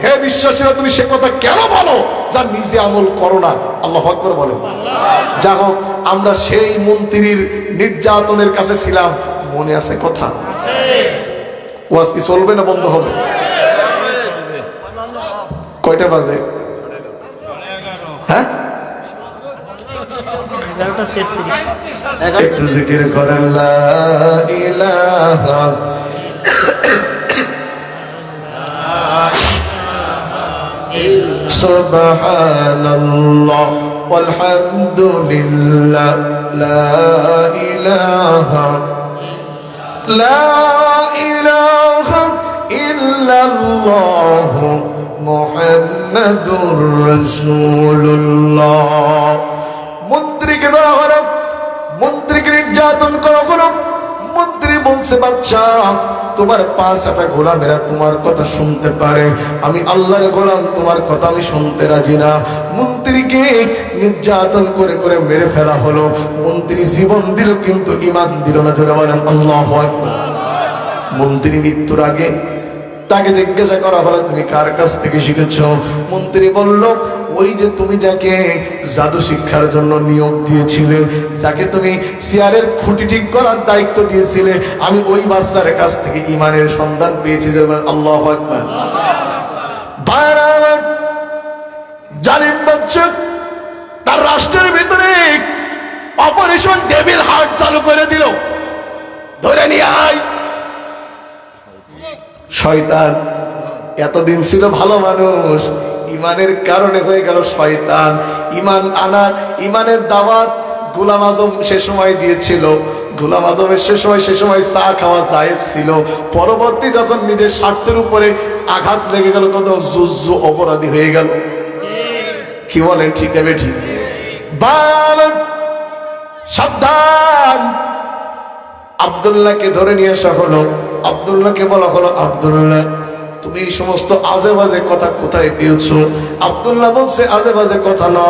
হে বিশ্বাসীরা, তুমি সে কথা কেন বলো যা নিজে আমল করো না? আল্লাহু আকবার বলেন। যা হোক, আমরা সেই মন্ত্রীর নির্যাতনের কাছে ছিলাম, মনে আছে কথা? ওয়াজ কি চলবে না বন্ধ হবে? কয়টা বাজে? হ্যাঁ, একটু জিকির করেন লা ইলাহা সুবহানাল্লাহ ওয়ালহামদুলিল্লাহ লা ইলাহা ইল্লাল্লাহ মুহাম্মাদুর রাসূলুল্লাহ। মন্ত্রীকে ধরা হলো, মন্ত্রীকে নির্যাতন করা হলো। মন্ত্রী বলছে, বাচ্চা, তোমার পাঁচ একটা গোলামেরা তোমার কথা শুনতে পারে, আমি আল্লাহর গোলাম, তোমার কথা আমি শুনতে রাজি না। মন্ত্রীকে নির্যাতন করে করে মেরে ফেলা হলো। মন্ত্রী জীবন দিল কিন্তু ঈমান দিল না। জোরে বলেন আল্লাহু আকবার। মন্ত্রী মৃত্যুর আগে তাকে জিজ্ঞাসা করা হলো, তুমি কার কাছ থেকে শিখেছো? মন্ত্রী বলল, ওই যে তুমি যাকে জাদু শিক্ষার জন্য নিয়োগ দিয়েছিলে, যাকে তুমি চেয়ারের খুঁটি ঠিক করার দায়িত্ব দিয়েছিলে, আমি ওই বাচ্চার কাছ থেকে ঈমানের সন্ধান পেয়েছি। আল্লাহু আকবার। জালিম বাচ্চা তার রাষ্ট্রের ভিতরে অপারেশন ডেভিল হার্ট চালু করে দিল। ধরে নিয়ে আয়। শয়তান এতদিন ছিল ভালো মানুষ, ঈমানের কারণে হয়ে গেল শয়তান। ঈমান আনার, ঈমানের দাওয়াত গোলাম আজম সে সময় দিয়েছিল। গোলাম আজমের সে সময় চা খাওয়া জায়েজ ছিল। পরবর্তী যখন নিজের স্বার্থের উপরে আঘাত লেগে গেল, কত যুদ্ধ অপরাধী হয়ে গেল। কি বলেন, ঠিক না বেঠিক? সাবধান। আব্দুল্লাহকে ধরে নিয়ে আসা হলো। আব্দুল্লাহকে বলা হলো, আব্দুল্লাহ তুমি এই সমস্ত আজে বাজে কথা কোথায় পেয়েছো? আব্দুল্লাহ বলছে আজে বাজে কথা না।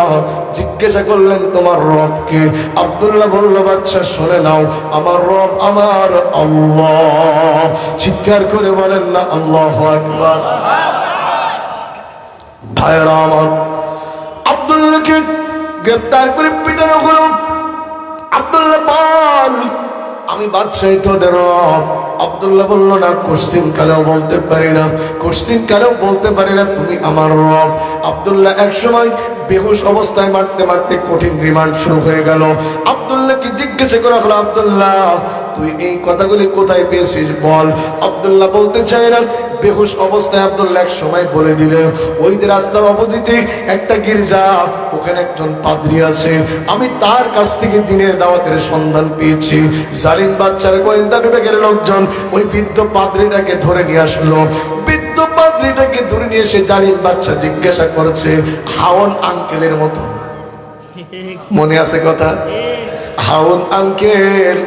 জিজ্ঞাসা করলেন তোমার রবকে? আব্দুল্লাহ বলল, বাচ্চা শুনে নাও, আমার রব আমার আল্লাহ। চিৎকার করে বলেন না আল্লাহু আকবার। ভাইরা আমার, আব্দুল্লাহকে গ্রেফতার করে পিটানো হলো। আব্দুল্লাহ বল, আমি বাদশাহী তোদের রব। আব্দুল্লাহ বলল, না, কোশ্চিন কালেও বলতে পারি না, কোশ্চিন কালেও বলতে পারি না, তুমি আমার রব। আব্দুল্লাহ এক সময় বেহুশ অবস্থায় মারতে মারতে কঠিন রিমান্ড শুরু হয়ে গেল। আব্দুল্লাহকে জিজ্ঞাসা করা হলো, আব্দুল্লাহ তুই এই কথাগুলি কোথায় পেয়েছিস বল। আব্দুল্লাহ বলতে চায় না। বেহুশ অবস্থায় আব্দুল্লাহ এক সময় বলে দিলেন, ওই যে রাস্তার অপোজিটে একটা গির্জা, ওখানে একজন পাদ্রী আছে, আমি তার কাছ থেকে দিনের দাওয়াতের সন্ধান পেয়েছি। জালিম বাচ্চার গোয়েন্দা বিভাগের লোকজন ওই বৃদ্ধ পাদ্রীটাকে ধরে নিয়ে আসলো। বৃদ্ধ পাদ্রীটাকে ধরে নিয়ে এসে জালিম বাচ্চা জিজ্ঞাসা করছে, হাওন আঙ্কেলের মতো, মনে আছে কথা? হাওন আঙ্কেল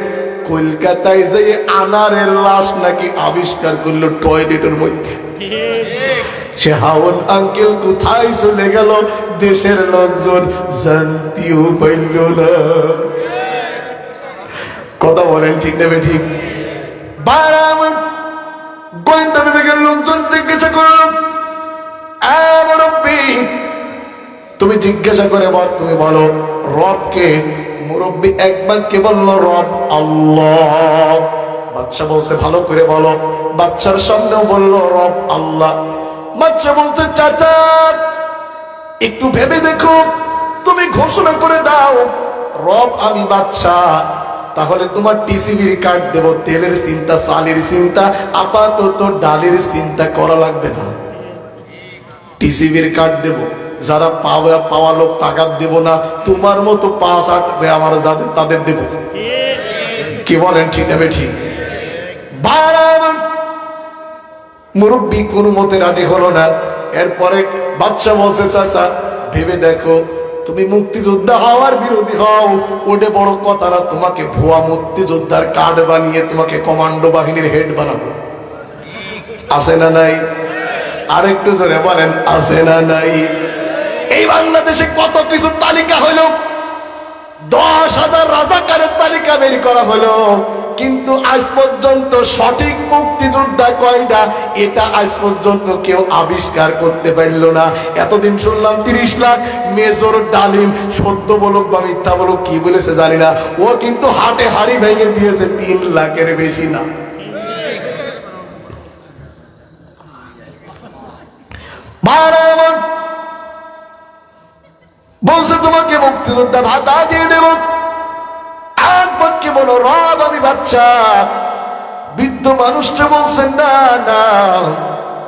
কলকাতায় যে আনারের লাশ নাকি আবিষ্কার করলো টয়লেটের মধ্যে, সে হাওন আঙ্কেল কোথায় চলে গেল দেশের লোকজন জানতেও পাইল না। কথা বলেন, ঠিক নেবে ঠিক? গোয়েন্দা বিভাগের লোকজন জিজ্ঞাসা করল, তুমি জিজ্ঞাসা করে বল, তুমি বলো রবকে? মুরব্বী একবার কে বলল, রব আল্লাহ। বাচ্চা বলছে, ভালো করে বলো। বাচ্চার সামনেও বলল, রব আল্লাহ। বাচ্চা বলছে, চাচা একটু ভেবে দেখো, তুমি ঘোষণা করে দাও রব আমি বাচ্চা, তাহলে তোমার টিসিবির কার্ড দেব, তেলের চিন্তা, চালের চিন্তা, আপাতত ডালের চিন্তা করা লাগবে না। টিসিবির কার্ড দেব, যারা পাওয়া লোক টাকা দেব না, তোমার মতো 5-8 আমার যাদের তাদের দেব। কি বলেন, ঠিক হবে? ঠিক। মুরব্বী কোন মতে রাজি হলো না। এরপরে বাচ্চা বলছে, চাচা ভেবে দেখো, তুমি মুক্তিযোদ্ধা হওয়ার বিরোধী হও, ওটা বড় কথা না, তোমাকে ভুয়া মুক্তিযোদ্ধার কার্ড বানিয়ে তোমাকে কমান্ডো বাহিনীর হেড বানাবো। আছে না নাই? আরেকটু ধরে বলেন, আছে না নাই? এই বাংলাদেশে কত কিছু তালিকা হলো, 10,000 রাজাকারের তালিকা বের করা হলো, কিন্তু আজ পর্যন্ত সঠিক মুক্তিযোদ্ধা কয়টা এটা আজ পর্যন্ত কেউ আবিষ্কার করতে পারল না। এতদিন শুনলাম 30 লাখ। মেজর ডালিম সত্য বলুক বা মিথ্যা বলুক, কি বলেছে জানি না, ও কিন্তু হাটে হাড়ি ভেঙে দিয়েছে 3 লাখের বেশি না। বলছে তোমাকে মুক্তিযোদ্ধা ভাতা দিয়ে দেব, এক বাক্যে বলো রব আমি বাচ্চা। বৃদ্ধ মানুষটা বলছেন, না না,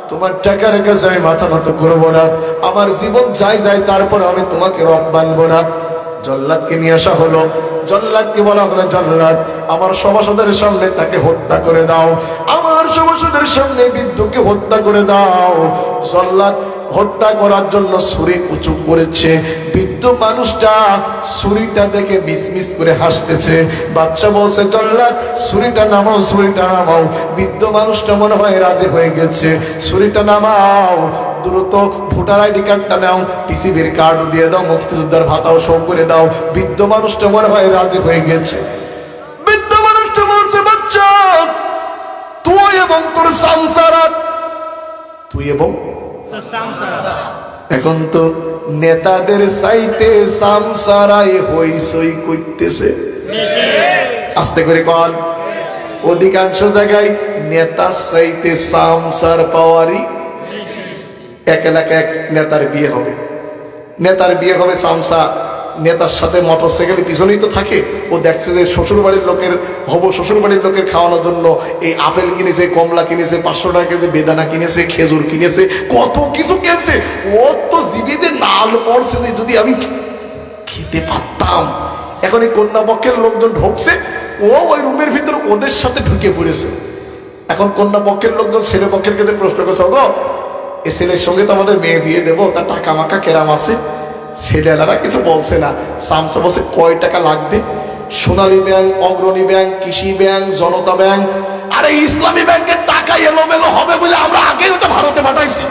তোমার টাকার কাছে আমি মাথা নত করবো না, আমার জীবন যাই যায় তারপর আমি তোমাকে রব বানবো না। জল্লাদকে নিয়ে আসা হলো। জল্লাদকে বলা হলো, জল্লাদ আমার সভাসদের সামনে তাকে হত্যা করে দাও, আমার সভাসদের সামনে বৃদ্ধকে হত্যা করে দাও। জল্লাদ হত্যা করার জন্য ছুরি উঁচু করেছে। বৃদ্ধ মানুষটা ছুরিটা দেখে মিসমিস করে হাসতেছে। বাচ্চা বলছে, জল্লাদ ছুরিটা নামাও, ছুরিটা নামাও। বৃদ্ধ মানুষটা মনে হয় রাজি হয়ে গেছে, ছুরিটা নামাও, দ্রুত ভোটার আইডি কার্ডটা নাও, টিসিবির কার্ডও দিয়ে দাও, মুক্তিযোদ্ধার ভাতাও শো করে দাও। বৃদ্ধ মানুষটা মনে হয় রাজি হয়ে গেছে। বৃদ্ধ মানুষটা বলছে, বাচ্চা তুই এবং তোর সংসারা, তুই এবং এখন তো নেতাদের চাইতে সামসারাই হইসই করতেছে। আস্তে করে কল, অধিকাংশ জায়গায় নেতার চাইতে সামসার পাওয়ারই। এক এলাকায় এক নেতার বিয়ে হবে, নেতার বিয়ে হবে, সামসা নেতার সাথে মোটরসাইকেলের পিছনেই তো থাকে। ও দেখছে যে শ্বশুর বাড়ির লোকের শ্বশুর বাড়ির লোকের খাওয়ানোর জন্য এই আপেল কিনেছে, কমলা কিনেছে, 500 টাকা কেজি বেদানা কিনেছে, খেজুর কিনেছে, কত কিছু কিনেছে। ও তো জীবিতে নাল পড়ছে যে যদি আমি খেতে পারতাম। এখন এই কন্যা পক্ষের লোকজন ঢুকছে, ও ওই রুমের ভিতর ওদের সাথে ঢুকে পড়েছে। এখন কন্যা পক্ষের লোকজন ছেলে পক্ষের কাছে প্রশ্ন করছে, গো এ ছেলের সঙ্গে তো আমাদের মেয়ে বিয়ে দেবো, তার টাকা মাকা কেরাম আছে? ছেলেরা কিছু বলছে না। সামসা বলছে, কয় টাকা লাগবে? সোনালী ব্যাংক, অগ্রণী ব্যাংক, কৃষি ব্যাংক, জনতা ব্যাংক। আরে ইসলামী ব্যাংকের টাকা এলোমেলো হবে বলে আমরা আগেই ওটা ভারতে পাঠাইছি,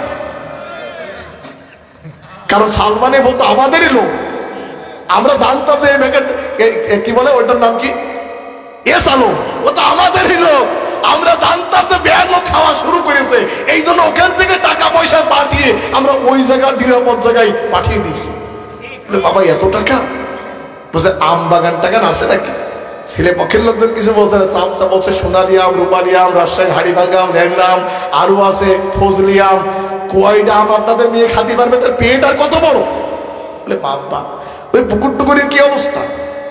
কারণ সালমানে বলতো আমাদেরই লোক। আমরা জানতাম যে এই ব্যাংকের কি বলে ওইটার নাম কি, এস আলম, ও তো আমাদেরই লোক। আমরা জানতাম যে ব্যাংকও খাওয়া শুরু করেছে, এই জন্য ওখান থেকে টাকা পয়সা পাঠিয়ে আমরা ওই জায়গা নিরাপদ জায়গায় পাঠিয়ে দিয়েছি। বাবা এত টাকা? বলছে আম বাগান টাগান আছে নাকি? ছেলে পক্ষের লোকজন কিছু বলছে না। চামচা বলছে সোনালি আম, রূপালি আম, রাজশাহী হাড়িভাঙ্গা আম, ল্যাংড়া আম, আরো আছে ফজলি আম। কয়টা আম আপনাদের মেয়ে খাতে পারবে? তার পেট আর কত বড়? বলে বাবা ওই পুকুর টুকুরের কি অবস্থা?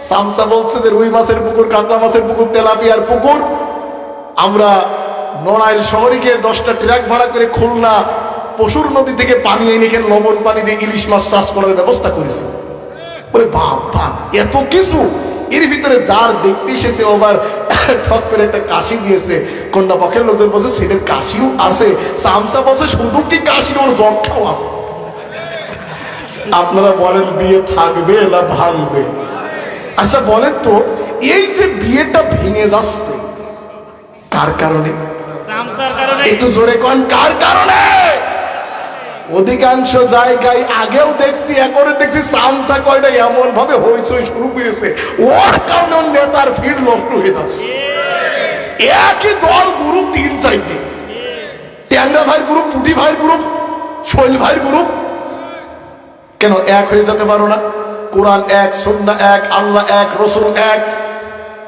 চামচা বলছে যে রুই মাছের পুকুর, কাতলা মাছের পুকুর, তেলাপিয়ার পুকুর। আমরা নড়াইল শহরে গিয়ে 10টা ট্রাক ভাড়া করে খুলনা পশুর নদী থেকে পানি এনে লবণ পানি দিয়ে ইলিশ মাছ চাষ করার ব্যবস্থা করেছি। বলে বাবা এত কিছু! এর ভিতরে যার দেখতে এসেছে ওবার ঠক করে একটা কাশি দিয়েছে। কন্যা পক্ষের লোকজন বলছে সেটার কাশিও আছে। চামচা বলছে শুধু কি কাশি, ওর যক্ষাও আছে। আপনারা বলেন বিয়ে থাকবে না ভাঙবে? আচ্ছা বলেন তো, এই যে বিয়েটা ভেঙে যাচ্ছে কার কারণে? একটু জোরে কোন, কার কারণে? অধিকাংশ জায়গায় আগেও দেখছি, এখনো দেখছি চামচা কয়টা এমন ভাবে হইচই শুরু করেছে, ওর কারণে নেতার ভিড় নষ্ট হয়ে যাচ্ছে। একই দল গ্রুপ 3-4টে, ট্যাংরা ভাইয়ের গ্রুপ, পুটি ভাইয়ের গ্রুপ, শৈল ভাইয়ের গ্রুপ। কেন এক হয়ে যেতে পারো না? কোরআন এক, সুন্নাহ এক, আল্লাহ এক, রসুল এক।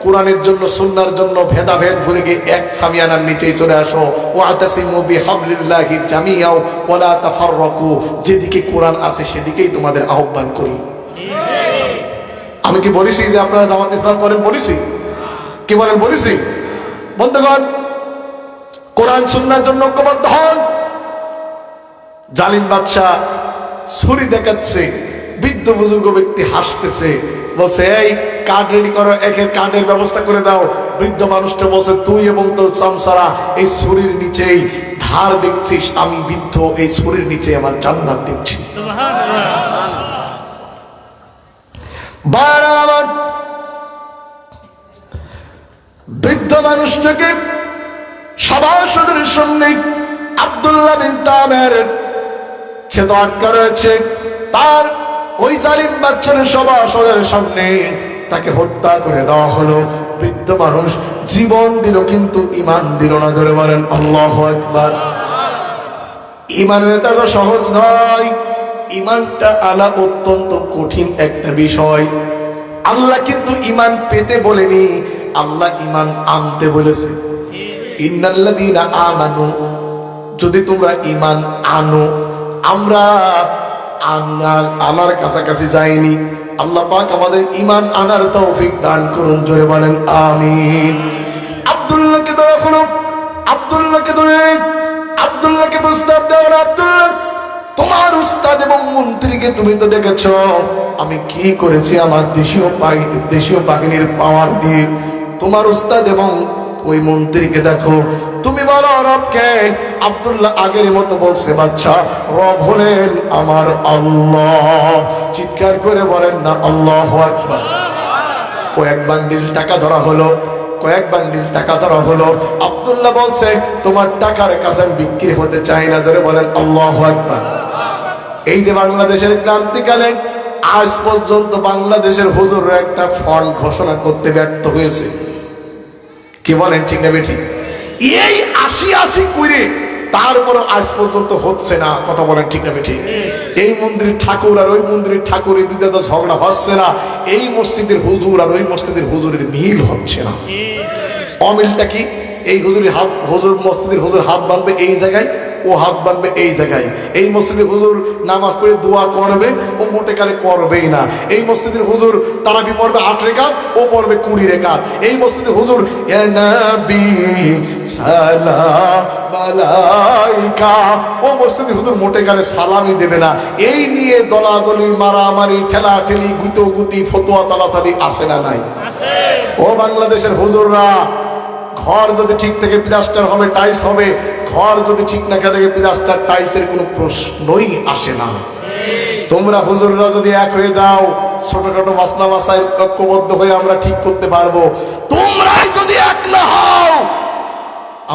কোরআনের জন্য সুন্নাহর জন্য ভেদাভেদ ভুলে গিয়ে এক সামিয়ানার নিচেই চলে আসো। ওয়াতাসিমু বিহাবলিল্লাহি জামিআ ওয়া লা তাফাররাকু। যেদিকে কোরআন আছে সেদিকেই তোমাদের আহ্বান করি। আমি কি বলেছি যে আপনারা জামাত ইসলাম করেন? বলেছি কি বলেন? বলেছি। বন্ধুগণ, কোরআন সুন্নাহর জন্য ঐক্যবদ্ধ হন। জালিম বাদশা ছুরি দেখাচ্ছে, বৃদ্ধ বুজুর্গ ব্যক্তি হাসতেছে, বলছে এই কার্ড রেডি করো, একের কার্ডের ব্যবস্থা করে দাও। বৃদ্ধ মানুষটা বলছে তুই এবং তোর চামচারা এই ছুরির নিচেই ধার দেখছিস, আমি বৃদ্ধ এই ছুরির নিচে আমার জান্নাত দেখছি। বারবার বৃদ্ধ মানুষটাকে সভাসদের সামনে আব্দুল্লাহ বিন তামের সে তো আটকা রয়েছে, তার ওই জালিম বাচ্চার সভাসদের সামনে তাকে হত্যা করে দেওয়া হলো। বৃদ্ধ মানুষ জীবন দিল কিন্তু ইমান দিল না। ধরে বলেন আল্লাহু আকবার। ইমানের এত সহজ নয়, ইমানটা আনা অত্যন্ত কঠিন একটা বিষয়। আল্লাহ কিন্তু ইমান পেতে বলেনি, আল্লাহ ইমান আনতে বলেছে। ইন্নাল্লাযীনা আমানু, যদি তোমরা ইমান আনো। আমরা আনার কাছাকাছি যাইনি। আল্লাহ পাক আমাদের ইমান আনার তৌফিক দান করুন। জোরে বলেন আমিন। আব্দুল্লাহকে ধরে হলো, আব্দুল্লাহকে ধরে আব্দুল্লাহকে প্রস্তাব দেওয়া, আব্দুল্লাহ তোমার উস্তাদ এবং মন্ত্রীকে তুমি তো দেখেছ আমি কি করেছি আমার দেশীয় বাহিনীর পাওয়ার দিয়ে। তোমার উস্তাদ এবং ওই মন্ত্রীকে দেখো, তুমি বলো রবকে। আব্দুল্লাহ আগের মতো বলছে বাচ্চা, রব হলেন আমার আল্লাহ। চিৎকার করে বলেন না আল্লাহু আকবার। কয়েক বান্ডিল টাকা ধরা হলো, কয়েক বান্ডিল টাকা ধরা হলো। আব্দুল্লাহ বলছে তোমার টাকার কাছে আমি বিক্রি হতে চাই না। ধরে বলেন আল্লাহু আকবার। এই যে বাংলাদেশের ক্রান্তিকালে আজ পর্যন্ত বাংলাদেশের হুজুররা একটা ফন্ড ঘোষণা করতে ব্যর্থ হয়েছে। কি বলেন ঠিক না বেঠিক? এই ৮০ করে তারপরে আজ পর্যন্ত হচ্ছে না। কথা বলেন ঠিক না বেঠিক? এই মন্দিরের ঠাকুর আর ওই মন্দিরের ঠাকুর এই দুইটা তো ঝগড়া হচ্ছে না। এই মসজিদের হুজুর আর ওই মসজিদের হুজুরের মিল হচ্ছে না। অমিলটা কি? এই হুজুরের হাত, হুজুর মসজিদের হুজুর হাত বাঁধবে এই জায়গায়, ও হাত বাঁধবে এই জায়গায়। এই মসজিদে হুজুর নামাজ পড়ে দোয়া করবে, ও মোটে কালে করবেই না। এই মসজিদের হুজুর তারাবি পড়বে 8 রাকাত, ও পড়বে 20 রাকাত। এই মসজিদে হুজুর ইয়া নবী সালাম আলাইকা, ও মসজিদে হুজুর মোটে কালে সালামই দেবে না। এই নিয়ে দলাদলি, মারামারি, ঠেলাঠেলি, গুতোগুতি, ফতোয়া চালাচালি আছে না নাই? ও বাংলাদেশের হুজুররা, ঘর যদি ঠিক থেকে প্লাস্টার হবে, টাইলস হবে। ঘর যদি ঠিক না থাকে প্লাস্টার টাইলসের কোনো প্রশ্নই আসে না। তোমরা হুজুররা যদি এক হয়ে যাও, ছোটখাটো মাসলা মাসাইল ঐক্যবদ্ধ হয়ে আমরা ঠিক করতে পারবো। তোমরাই যদি এক না হও,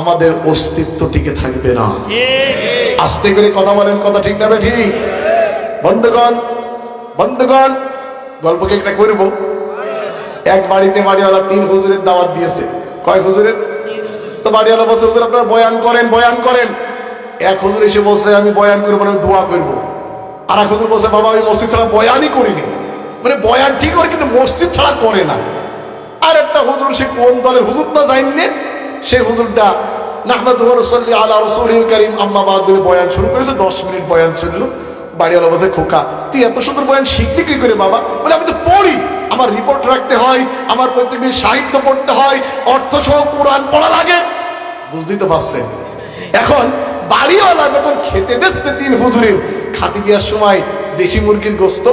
আমাদের অস্তিত্ব টিকে থাকবে না। আস্তে করে কথা বলেন, কথা ঠিক না ঠিক? বন্ধুগণ, বন্ধুগণ, গল্পকে একটা করবো। এক বাড়িতে বাড়িওয়ালা 3 হুজুরের দাওয়াত দিয়েছে। কয় হুজুরের? তো বাড়িওয়ালা বসে, হুজুর আপনারা বয়ান করেন, বয়ান করেন। এক হুজুর এসে বসে, আমি বয়ান করবো না, আমি দোয়া করবো। আর এক হুজুর বসে, বাবা আমি মসজিদ ছাড়া বয়ানই করিনি। মানে বয়ান ঠিক করে কিন্তু মসজিদ ছাড়া করে না। আর একটা হুজুর, সে কোন দলের হুজুর না জানেন, সে হুজুরটা নাহমাদুহু ওয়া নুসাল্লি আলা রাসূলিল কারীম আম্মা বাদ বলে বয়ান শুরু করেছে। 10 মিনিট বয়ান চললো। বাড়িওয়ালা বসে, খোকা তুই এত সুন্দর বয়ান শিখলি কি করে বাবা? বলে আমি তো পড়ি, আমার রিপোর্ট রাখতে হয়, আমার প্রত্যেকদিন সাহিত্য পড়তে হয়, অর্থ সহ কোরআন পড়া লাগে। বুঝতেই তো পারছেন। এখন বাড়িওয়ালা যখন খেতে দিচ্ছে 3 হুজুরের, খাতি দেওয়ার সময় দেশি মুরগির গোস্ত,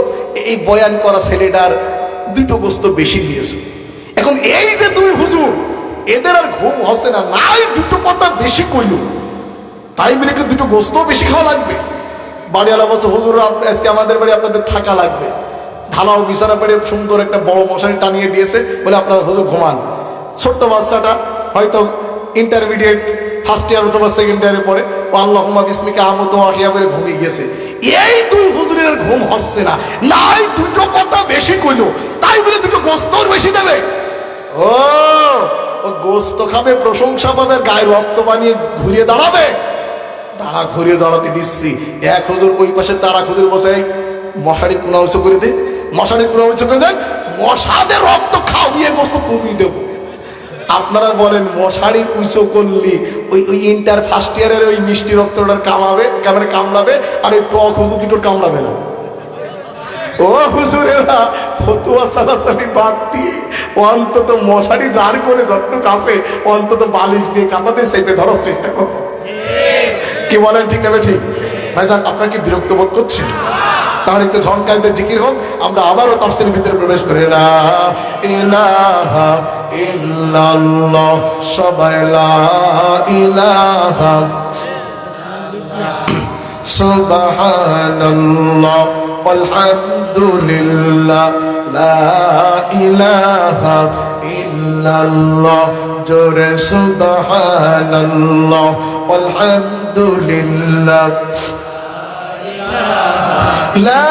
এই বয়ান করা ছেলেটার 2টো গোস্ত বেশি দিয়েছে। এখন এই যে 2 হুজুর, এদের আর ঘুম হচ্ছে না, নাই 2টো কথা বেশি কইল, তাই বলে কি 2টো গোস্ত বেশি খাওয়া লাগবে? বাড়িওয়ালা বলছে, হুজুর আজকে আমাদের বাড়ি আপনাদের থাকা লাগবে। ঢালাও বিছানা পেড়ে সুন্দর একটা বড় মশারি টানিয়ে দিয়েছে, বলে আপনার হুজুর ঘুমান। ছোট্ট বাচ্চাটা হয়তো ইন্টারমিডিয়েট ফার্স্ট ইয়ার অথবা সেকেন্ড ইয়ারে পড়ে, ও আল্লাহুম্মা বিসমিকা আমুতু ওয়া আহিয়া বলে ঘুমিয়ে গেছে। এই 2 হুজুরের ঘুম হচ্ছে না, নাই 2টো কথা বেশি কইলো, তাই বলে 2টো গোস্তর বেশি দেবে? ও গোস্ত খাবে, প্রশংসা পাবে, গায়ে রক্ত বানিয়ে ঘুরিয়ে দাঁড়াবে। তারা ঘুরিয়ে দাঁড়াতে দিচ্ছি। এক হুজুর ওই পাশে তারা হুজুর বসে, মশারি কোনা উঁচু করে দে, মশারি কোনা উঁচু করে দেন, মশাদের রক্ত খাওয়িয়ে গোস্ত কমিয়ে দেব। আপনারা বলেন, মশারি উঁচু করলি ওই ইন্টার ফার্স্ট ইয়ারের ওই মিষ্টি রক্তটার কামাবে, কেমন কামড়াবে, আর ওই টক হুজুর 2টোর কামড়াবে না? ও হুজুরেরা, ফতুয়া সালাসালি বাদ দিয়ে অন্তত মশারি জার করে যতটুকু আছে, অন্তত বালিশ দিয়ে কাঁথাতে চেপে ধরার চেষ্টা করো। কি বলেন, ঠিক না ঠিক? ভাইজান, আপনার কি বিরক্ত বোধ করছে? তাহলে একটু ঝনকাইতে জিকির হোক, আমরা আবারও তাফসীরের ভিতরে প্রবেশ করি। লা ইলাহা ইল্লাল্লাহ, সবাই লা ইলাহা সুবহানাল্লাহ আলহামদুলিল্লাহ লা ইলাহা ইল্লাল্লাহ, জোরে সুবহানাল্লাহ আলহামদুলিল্লাহ লা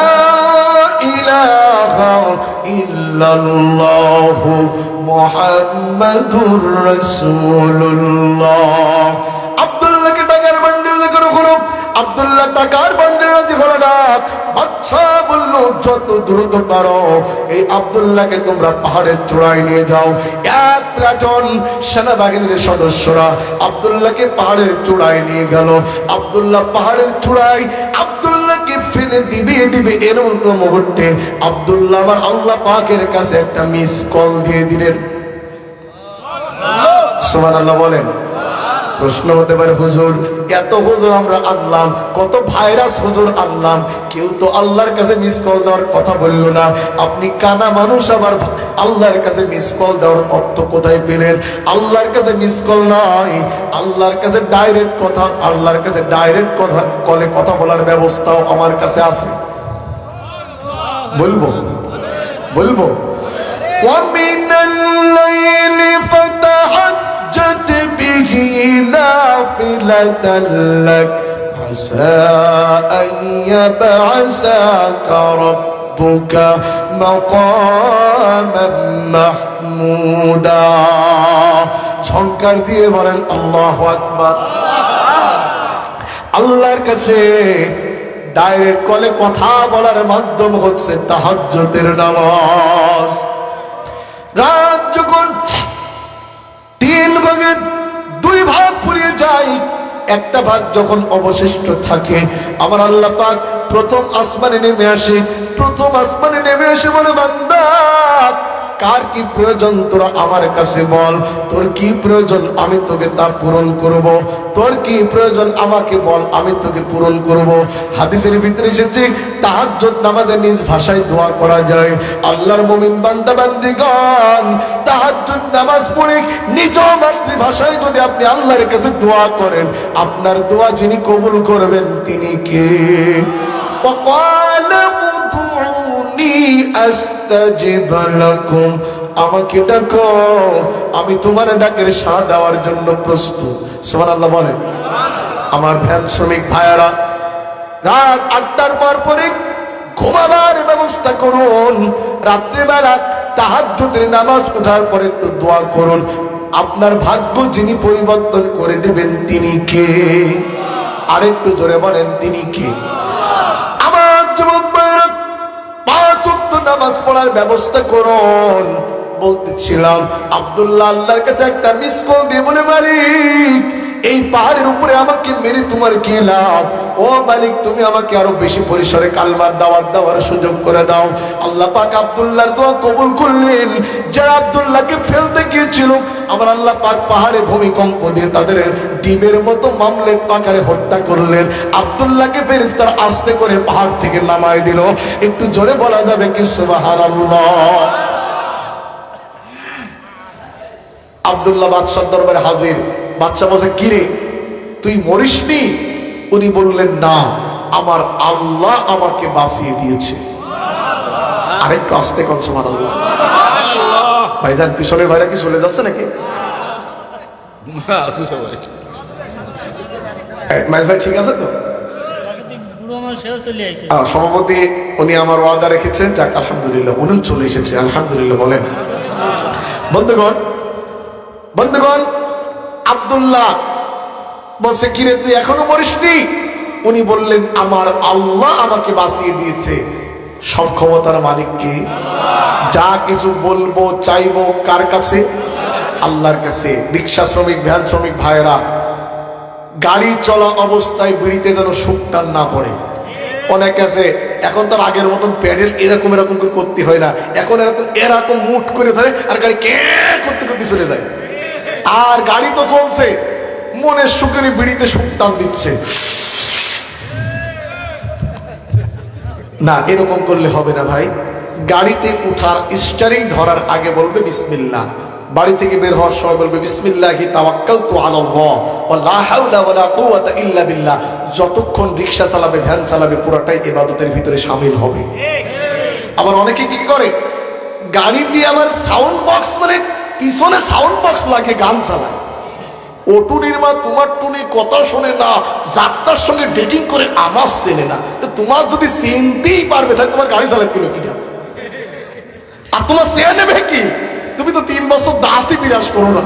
ইলাহা ইল্লাল্লাহ মুহাম্মাদুর রাসূলুল্লাহ। আব্দুল্লাহকে টাকার বান্ডিল করে হলো, আব্দুল্লাহ টাকার বান্ডিল রাজি হলো না। বাদশাহ বলল, যত দ্রুত পারো এই আব্দুল্লাহকে তোমরা পাহাড়ের চূড়ায় নিয়ে যাও। এক প্লাটুন সেনাবাহিনীর সদস্যরা আব্দুল্লাহকে পাহাড়ের চূড়ায় নিয়ে গেল। আব্দুল্লাহ পাহাড়ের চূড়ায় আব্দুল্লাহকে ফেলে দিবে এরকম মুহূর্তে আব্দুল্লাহ আমার আল্লাহ পাকের কাছে একটা মিস কল দিয়ে দিলেন। সুবহানাল্লাহ বলেন। প্রশ্ন হতে পারে, হুজুর এত হুজুর আমরা আনলাম, কত ভাইরাস হুজুর আনলাম, কেউ তো আল্লাহর কাছে মিস কল দেওয়ার কথা বলল না। আপনি কানা মানুষ, আবার আল্লাহর কাছে মিস কল দেওয়ার অর্থ কোথায় পেলেন? আল্লাহর কাছে মিস কল নয়, আল্লাহর কাছে ডাইরেক্ট কথা, আল্লাহর কাছে ডাইরেক্ট কথা কলে কথা বলার ব্যবস্থাও আমার কাছে আছে। বলবো বলবো وَمِنَ اللَّيْلِ فَتَهَجَّدْ بِهِ نَافِلَةً لَكَ عَسَىٰ أَن يَبْعَثَكَ رَبُّكَ مَقَامًا مَحْمُودًا। ঝংকার দিয়ে বলেন আল্লাহু আকবার। আল্লাহর কাছে ডাইরেক্ট কলে কথা বলার মাধ্যম হচ্ছে তাহাজ্জুদের নামাজ। রাত যখন 3 ভাগে 2 ভাগ ফুরিয়ে যায়, একটা ভাগ যখন অবশিষ্ট থাকে, আমার আল্লাহ পাক প্রথম আসমানে নেমে আসে। প্রথম আসমানে নেমে এসে বলে, বান্দা কার কি প্রয়োজন তোরা আমার কাছে বল, তোর কি প্রয়োজন আমি তোকে তা পূরণ করব, তোর কি প্রয়োজন আমাকে বল আমি তোকে পূরণ করব। হাদিসের ভিতরে এসেছে তাহাজ্জুদ নামাজে নিজ ভাষায় দোয়া করা যায়। আল্লাহর মুমিন বান্দা বান্দিগণ তাহাজ্জুদ নামাজ পড়ে নিজ মাতৃভাষায় যদি আপনি আল্লাহর কাছে দোয়া করেন, আপনার দোয়া যিনি কবুল করবেন তিনি কে? আস্তাজিব লাকুম, আমাকে ডাকো আমি তোমার ডাকের সাড়া দেওয়ার জন্য প্রস্তুত। সুবহানাল্লাহ বলেন। আমার ভ্যান শ্রমিক ভাইয়ারা, রাত 8টার পর পরে ঘুমাবার ব্যবস্থা করুন। রাত্রিবেলা তাহাজ্জুদের নামাজ ওঠার পরে একটু দোয়া করুন। আপনার ভাগ্য যিনি পরিবর্তন করে দিবেন তিনি কে? আরেকটু জোরে বলেন তিনি কে? আমার যুবক ভাইয়েরা, 5 ওয়াক্ত নামাজ পড়ার ব্যবস্থা করুন। বলতেছিলাম আব্দুল্লাহ আল্লাহর কাছে একটা মিস কল দিয়ে বলে, মালিক এই পাহাড়ের উপরে আমাকে মেরে তোমার কি লাভ? ও মালিক তুমি আমাকে আরো বেশি পরিসরে কালমার দাওয়াত দেওয়ার সুযোগ করে দাও। আল্লাহ পাক আব্দুল্লাহর দোয়া কবুল করলেন। যারা আব্দুল্লাহকে ফেলতে গিয়েছিল, আমার আল্লাহ পাক পাহাড়ে ভূমিকম্প দিয়ে তাদের ডিমের মতো মামলেট আকারে হত্যা করলেন। আব্দুল্লাহকে ফেরেশতারা আস্তে করে পাহাড় থেকে নামায় দিল। একটু জোরে বলা যাবে কি সুবহানাল্লাহ? আব্দুল্লাহ বাদশার দরবারে হাজির। বাদশা বলছে, কিরে তুই মরিসনি? উনি বললেন, না, আমার আল্লাহ আমাকে বাঁচিয়ে দিয়েছে। আরেকটু আস্তে কোন সুবহানাল্লাহ। ভাইজান পিছনের ভাইরা কি চলে যাচ্ছে নাকি? মাইজ ভাই ঠিক আছে তো? সভাপতি উনি আমার ওয়াদা রেখেছেন, যাক আলহামদুলিল্লাহ উনিও চলে এসেছে, আলহামদুলিল্লাহ বলেন। বন্ধুগণ বন্ধুগণ আব্দুল্লাহ বলছে, কিরে তুই এখনো মরিসনি? উনি বললেন, আমার আল্লাহ আমাকে বাঁচিয়ে দিয়েছে। সব ক্ষমতার মালিক কে? যা কিছু বলবো চাইবো কার কাছে? আল্লাহর কাছে। রিক্সা শ্রমিক ভ্যান শ্রমিক ভাইয়েরা, গাড়ি চলা অবস্থায় বিড়িতে যেন সুখটান না পড়ে। অনেক আছে এখন তার আগের মতন প্যাডেল এরকম এরকম করে করতে হয় না, এখন এরকম এরকম মুট করে ধরে আর গাড়ি কে করতে করতে চলে যায়। আর গাড়ি তো চলছে, মনের সুখের বিড়িতে সুখ টান দিচ্ছে না। এরকম করলে হবে না ভাই। গাড়িতে উঠার স্টিয়ারিং ধরার আগে বলবে বিসমিল্লাহ, বাড়ি থেকে বের হওয়ার সময় বলবে বিসমিল্লাহি তাওয়াক্কালতু আলাল্লাহ ওয়া লা হাওলা ওয়া লা কুওয়াতা ইল্লা বিল্লাহ। যতক্ষণ রিকশা চালাবে ভ্যান চালাবে পুরাটাই ইবাদতের ভিতরে শামিল হবে। আবার অনেকে কি করে, গাড়িতে আবার সাউন্ড বক্স, মানে পিছনে সাউন্ড বক্স লাগে, গান চালায়। ও টুনির মা তোমার টুনি কথা শোনে না, যাত্রার সঙ্গে ডেটিং করে আওয়াজ চেনে না। তো তোমার যদি চিনতেই পারবে তাহলে তোমার গাড়ি চালাতে হলো কিনা? আর তোমার চেয়ে নেবে কি? তুমি তো 3 বছর দাঁতই বিরাজ করো না।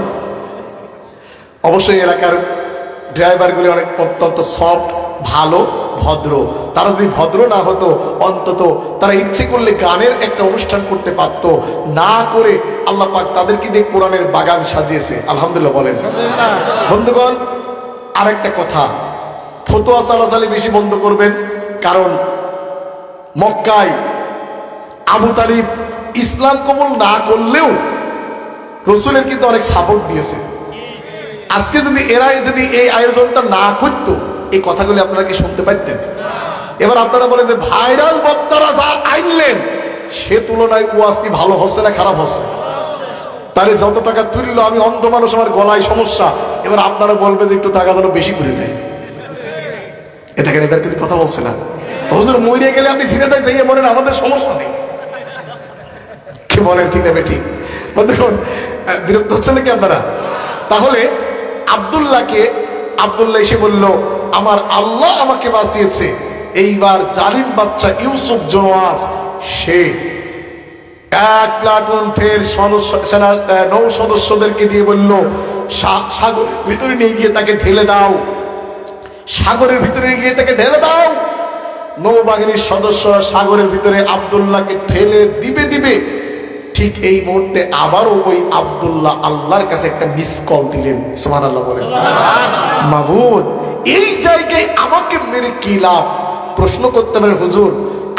অবশ্যই এলাকার ড্রাইভারগুলি অনেক অত্যন্ত সফট, ভালো, ভদ্র। তারা যদি ভদ্র না হতো, অন্তত তারা ইচ্ছে করলে গানের একটা অনুষ্ঠান করতে পারতো। না করে আল্লাহ পাক তাদেরকে দিয়ে কোরআনের বাগান সাজিয়েছে, আলহামদুলিল্লাহ বলেন। বন্ধুগণ আরেকটা কথা, ফতোয়া চালাচালি বেশি বন্ধ করবেন। কারণ মক্কায় আবু তালিব ইসলাম কবুল না করলেও রসুলের কিন্তু অনেক সাপোর্ট দিয়েছে। আজকে যদি এরা যদি এই আয়োজনটা না করতো, এই কথাগুলি আপনারা কি শুনতে পাইতেন? এবার আপনারা বলেন যে ভাইরাল বক্তারা যা আইনলেন সে তুলনায় ওয়াজ কি ভালো হচ্ছে না খারাপ হচ্ছে? তাহলে যত টাকা তুললো, আমি অন্ধ মানুষ, আমার গলায় সমস্যা, এবার আপনারা বলবেন যে একটু টাকা যেন বেশি করে দেয়। এটা কেন এবার কিন্তু কথা বলছে না। হুজুর মরে গেলে আপনি সিনেমায় যাইয়ে বলেন আমাদের সমস্যা নেই, কি বলেন? ঠিক নেবে ঠিক। দেখুন বিরক্ত হচ্ছেন নাকি আপনারা? তাহলে আব্দুল্লাহ এসে বলল, আমার আল্লাহ আমাকে বাঁচিয়েছে। এইবার জালিম বাচ্চা ইউসুফ জোয়াজ সে এক প্লাটুন ফের নৌ সদস্যদেরকে দিয়ে বলল, সাগরের ভিতরে নিয়ে গিয়ে তাকে ঢেলে দাও, সাগরের ভিতরে গিয়ে তাকে ঢেলে দাও। নৌবাহিনীর সদস্যরা সাগরের ভিতরে আব্দুল্লাহকে ঠেলে দিবে। ঠিক এই মুহূর্তে আবারও ওই আব্দুল্লাহ আল্লাহর কাছে একটা মিস কল দিলেন। সুবহানাল্লাহ বলেন। মাবুদ এই জায়গায় আমাকে মেরে কি লাভ? প্রশ্ন করতে পারেন, হুজুর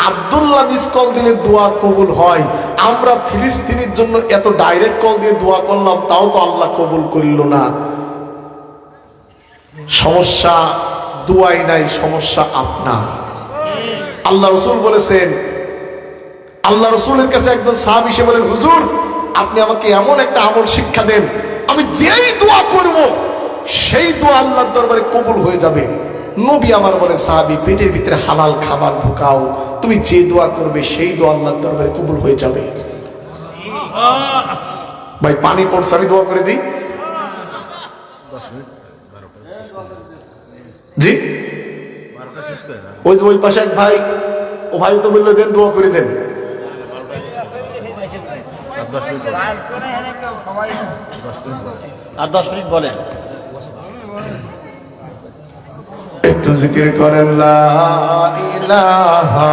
আব্দুল্লাহ মিস কল দিলে দোয়া কবুল হয়, আমরা ফিলিস্তিনের জন্য এত ডাইরেক্ট কল দিয়ে দোয়া করলাম, তাও তো আল্লাহ কবুল করল না। সমস্যা দোয়াই নাই, সমস্যা আপনার। আল্লাহ রসুল বলেছেন, আল্লাহ রসুলের কাছে একজন সাহাবী এসে বলেন, হুজুর আপনি আমাকে এমন একটা আমল শিক্ষা দেন, আমি যেই দোয়া করব সেই দোয়া আল্লাহর দরবারে কবুল হয়ে যাবে। নবী আমার বলেন, সাহাবী পেটের ভিতরে হালাল খাবার ঢুকাও, তুমি যে দোয়া করবে সেই দোয়া আল্লাহর দরবারে কবুল হয়ে যাবে। ভাই পানি পড়ছে, আমি দোয়া করে দিই। জি ওই যে ওই পাশে এক ভাই, ও ভাই তো বললো দেন দোয়া করে দেন। আর 10 মিনিট বলেন। একটু জিকির করেন, লা ইলাহা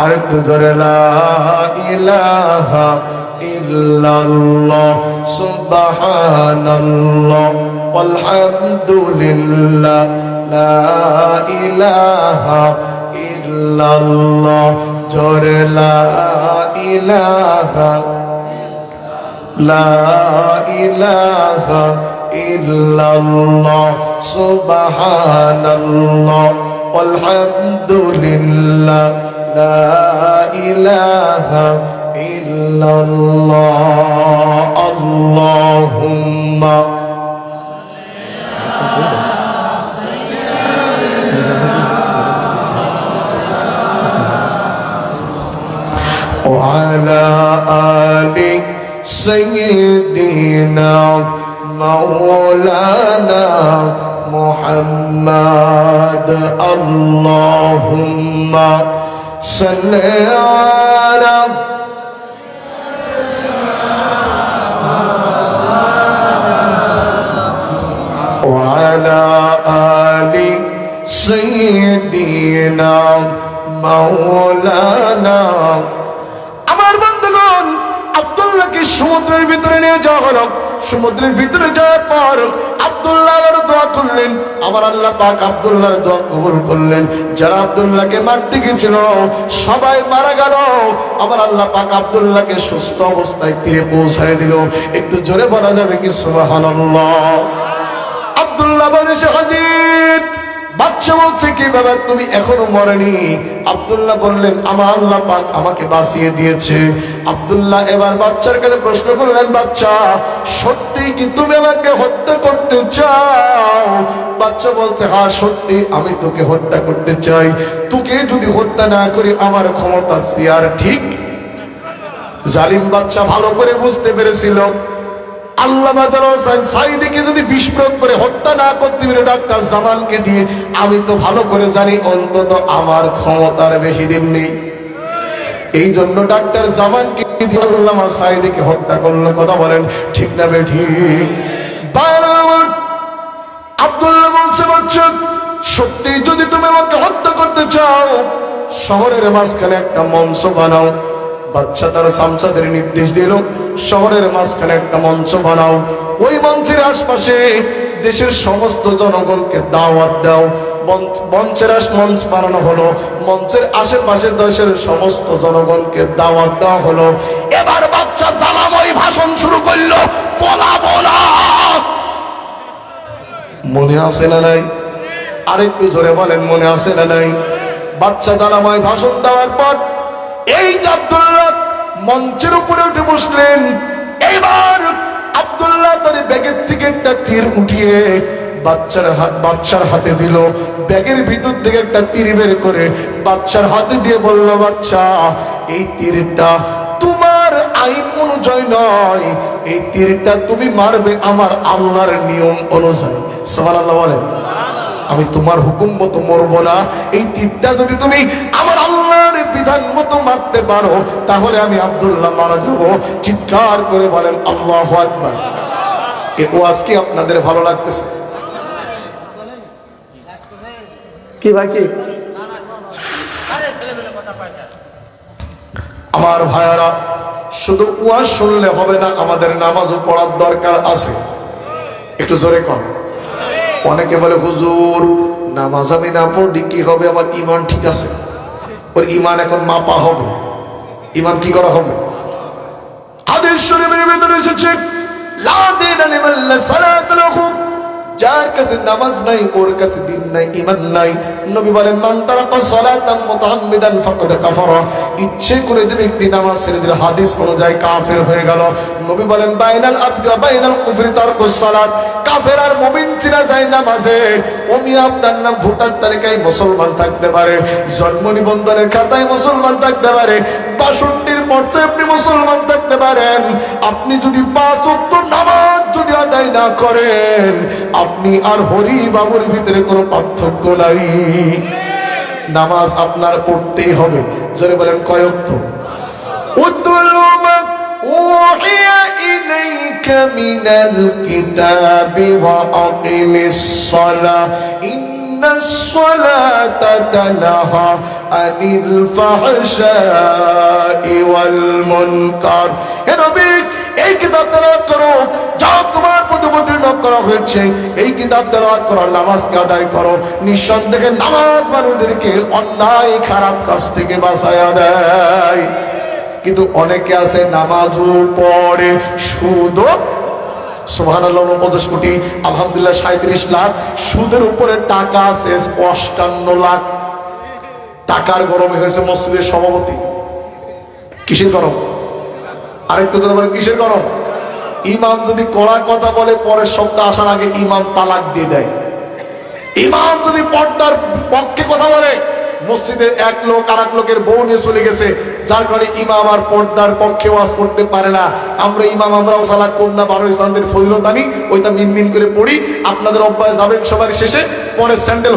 আর একটু ধরে, লা ইলাহা ইল্লাল্লাহ সুবহানাল্লাহ আলহামদুলিল্লাহ লা ইলাহা ইল্লাল্লাহ জোরে লা ইলাহা লা ইলাহা ইল্লাল্লাহ সুবহানাল্লাহ আলহামদুলিল্লাহ লা ইলাহা ইল্লাল্লাহ আল্লাহুম্মা وعلى آل سيدنا مولانا محمد اللهم صل على وعلى آل سيدنا مولانا। আমার বন্ধুগণ, আব্দুল্লাহকে সমুদ্রের ভিতরে নিয়ে যাওয়া হলো। সমুদ্রের ভিতরে যাওয়ার পর আব্দুল্লাহ আবার দোয়া করলেন, আমার আল্লাহ পাক আব্দুল্লাহর দোয়া কবুল করলেন। যারা আব্দুল্লাহকে মারতে গেছিল সবাই মারা গেল, আমার আল্লাহ পাক আব্দুল্লাহকে সুস্থ অবস্থায় তীরে পৌঁছায় দিল। একটু জোরে বলা যাবে কি সুবহানাল্লাহ? আব্দুল্লাহ এসে হাজির। বাচ্চা বলছে, কি বাবা তুমি এখনো মরেনি? আব্দুল্লাহ বললেন, আমার আল্লাহ পাক আমাকে বাঁচিয়ে দিয়েছে। আব্দুল্লাহ এবার বাচ্চার কাছে প্রশ্ন করলেন, বাচ্চা সত্যি কি তুমি আমাকে হত্যা করতে চাও? বাচ্চা বলতে, হ্যাঁ সত্যি আমি তোকে হত্যা করতে চাই। তোকে যদি হত্যা না করি আমার ক্ষমতা সিয়ার ঠিক। জালিম বাচ্চা ভালো করে বুঝতে পেরেছিল, আল্লামা দেলোয়ার হোসেন সাঈদীকে যদি বিষ প্রয়োগ করে হত্যা না করতে পারে ডাক্তার জামানকে দিয়ে, আমি তো ভালো করে জানি অন্তত আমার ক্ষমতার বেশি দিন নেই। এই জন্য ডাক্তার জামানকে দিয়ে আল্লামা সাঈদীকে হত্যা করলো। কথা বলেন ঠিক না বেঠিক? আব্দুল্লাহ বলছে, বাচ্চা সত্যি যদি তুমি আমাকে হত্যা করতে চাও শহরের মাঝখানে একটা মঞ্চ বানাও। বাচ্চা তার সামসাদের নির্দেশ দিল, শহরের মাঝখানে একটা মঞ্চ বানাও। ওই মঞ্চের আশপাশে দেশের সমস্ত জনগণকে দাওয়াত দাও। মঞ্চের মঞ্চ বানানো হলো, মঞ্চের আশেপাশে দেশের সমস্ত জনগণকে দাওয়াত দেওয়া হলো। এবার বাচ্চা জ্বালাময় ভাষণ শুরু করলো, বলাবো না। মনে আছে না নাই? আরেকটু জোরে বলেন, মনে আছে না নাই? বাচ্চা জ্বালাময় ভাষণ দেওয়ার পর এই আব্দুল্লাহ মঞ্চের উপরে উঠে বসলেন। এইবার আব্দুল্লাহ তার ব্যাগের থেকে একটা তীর উঠিয়ে বাচ্চার হাতে দিল। ব্যাগের ভিতর থেকে একটা তীর বের করে বাচ্চার হাতে দিয়ে বলল, বাচ্চা এই তীরটা তোমার আইন অনুযায়ী নয়, এই তীরটা তুমি মারবে আমার আল্লাহর নিয়ম অনুযায়ী। সুবহানাল্লাহ বলেন। আমি তোমার হুকুম মতো মরবো না। এই তীরটা যদি তুমি আমার আল্লাহর বিধান মতো মারতে পারো তাহলে আমি আব্দুল্লাহ মারা যাবো। চিৎকার করে বলেন আল্লাহু আকবার। এই ওয়াজ কি আপনাদের ভালো লাগতেছে? কি ভাই কি আমার ভাইয়ারা, শুধু ওয়াজ শুনলে হবে না, আমাদের নামাজও পড়ার দরকার আছে। একটু জোরে কর। অনেকে বলে হুজুর নামাজ আমি না পড়লে কি হবে, আমার ঈমান ঠিক আছে। ওর ঈমান এখন মাপা হবে। ঈমান কি করা হবে? হাদিস শরীফের ভিতরে এসেছে লা দীনা লিমান লা সালাতা লাহু, যার কাছে নামাজ নাই ওর কাছে দিন নাই, ঈমান নাই। নবী বলেন মান তারাকা সালাতান মুতাআম্মিদান ফাকাদ কাফারা, ইচ্ছে করে যে ব্যক্তি নামাজ ছেড়ে দিল হাদিস অনুযায়ী কাফের হয়ে গেল। নবী বলেন বাইনাল আবদি ওয়া বাইনাল কুফরি তারকুস সালাত, কাফের আর মুমিন চিনা যায় নামাজে। ওমি আপনার নাম ভোটার তালিকায় মুসলমান থাকতে পারে, জন্ম নিবন্ধনের খাতায় মুসলমান থাকতে পারে, ৬২-র পর্যায়ে আপনি মুসলমান থাকতে পারেন। আপনি যদি ৫ ওয়াক্ত নামাজ যদি আদায় না করেন, আপনি আর হরি বাবুর ভিতরে কোনো পার্থক্য নাই। নামাজ আপনার পড়তেই হবে। যারা বলেন কয় ওয়াক্ত? উতলু মা উহিয়া ইলাইকা মিনাল কিতাবি ওয়া আকিমিস সালাহ ইন্নাস সালাতা তানহা আনিল ফাহশাই ওয়াল মুনকার। হে নবী, এই কিতাব তেলাওয়াত করো, যা তোমার প্রতি অবতীর্ণ করা হয়েছে, এই কিতাব তেলাওয়াত করো, নামাজকে আদায় করো। নিঃসন্দেহে নামাজ মানুষদেরকে অন্যায় খারাপ কাজ থেকে বাঁচায়া দেয়। কিন্তু অনেকে আছে নামাজও পড়ে, সুদও, সুবহানাল্লাহ 49 কোটি, আলহামদুলিল্লাহ 37 লাখ, সুদের উপরে টাকা আছে 58 লাখ। টাকার গরম হয়েছে মসজিদের সভাপতি। কিসের গরম? আরেকটু ধরে বলেন কিসের গরম? ইমাম যদি কড়া কথা বলে পরের সপ্তাহ আসার আগে ইমাম তালাক দিয়ে দেয়। ইমাম যদি পর্দার পক্ষে কথা বলে, মসজিদে এক লোক আর এক লোকের বউ নিয়ে চলে গেছে, যার কারণে ইমাম আর পর্দার পক্ষে ওয়াজ করতে পারে না। আমরা ইমাম, আমরাও সালাত করব না, 12 ইসলামদের ফজিলত আনি, ওইটা মিনমিন করে পড়ি। আপনাদের অভ্যাস যাবেন সবার শেষে, পরে স্যান্ডেল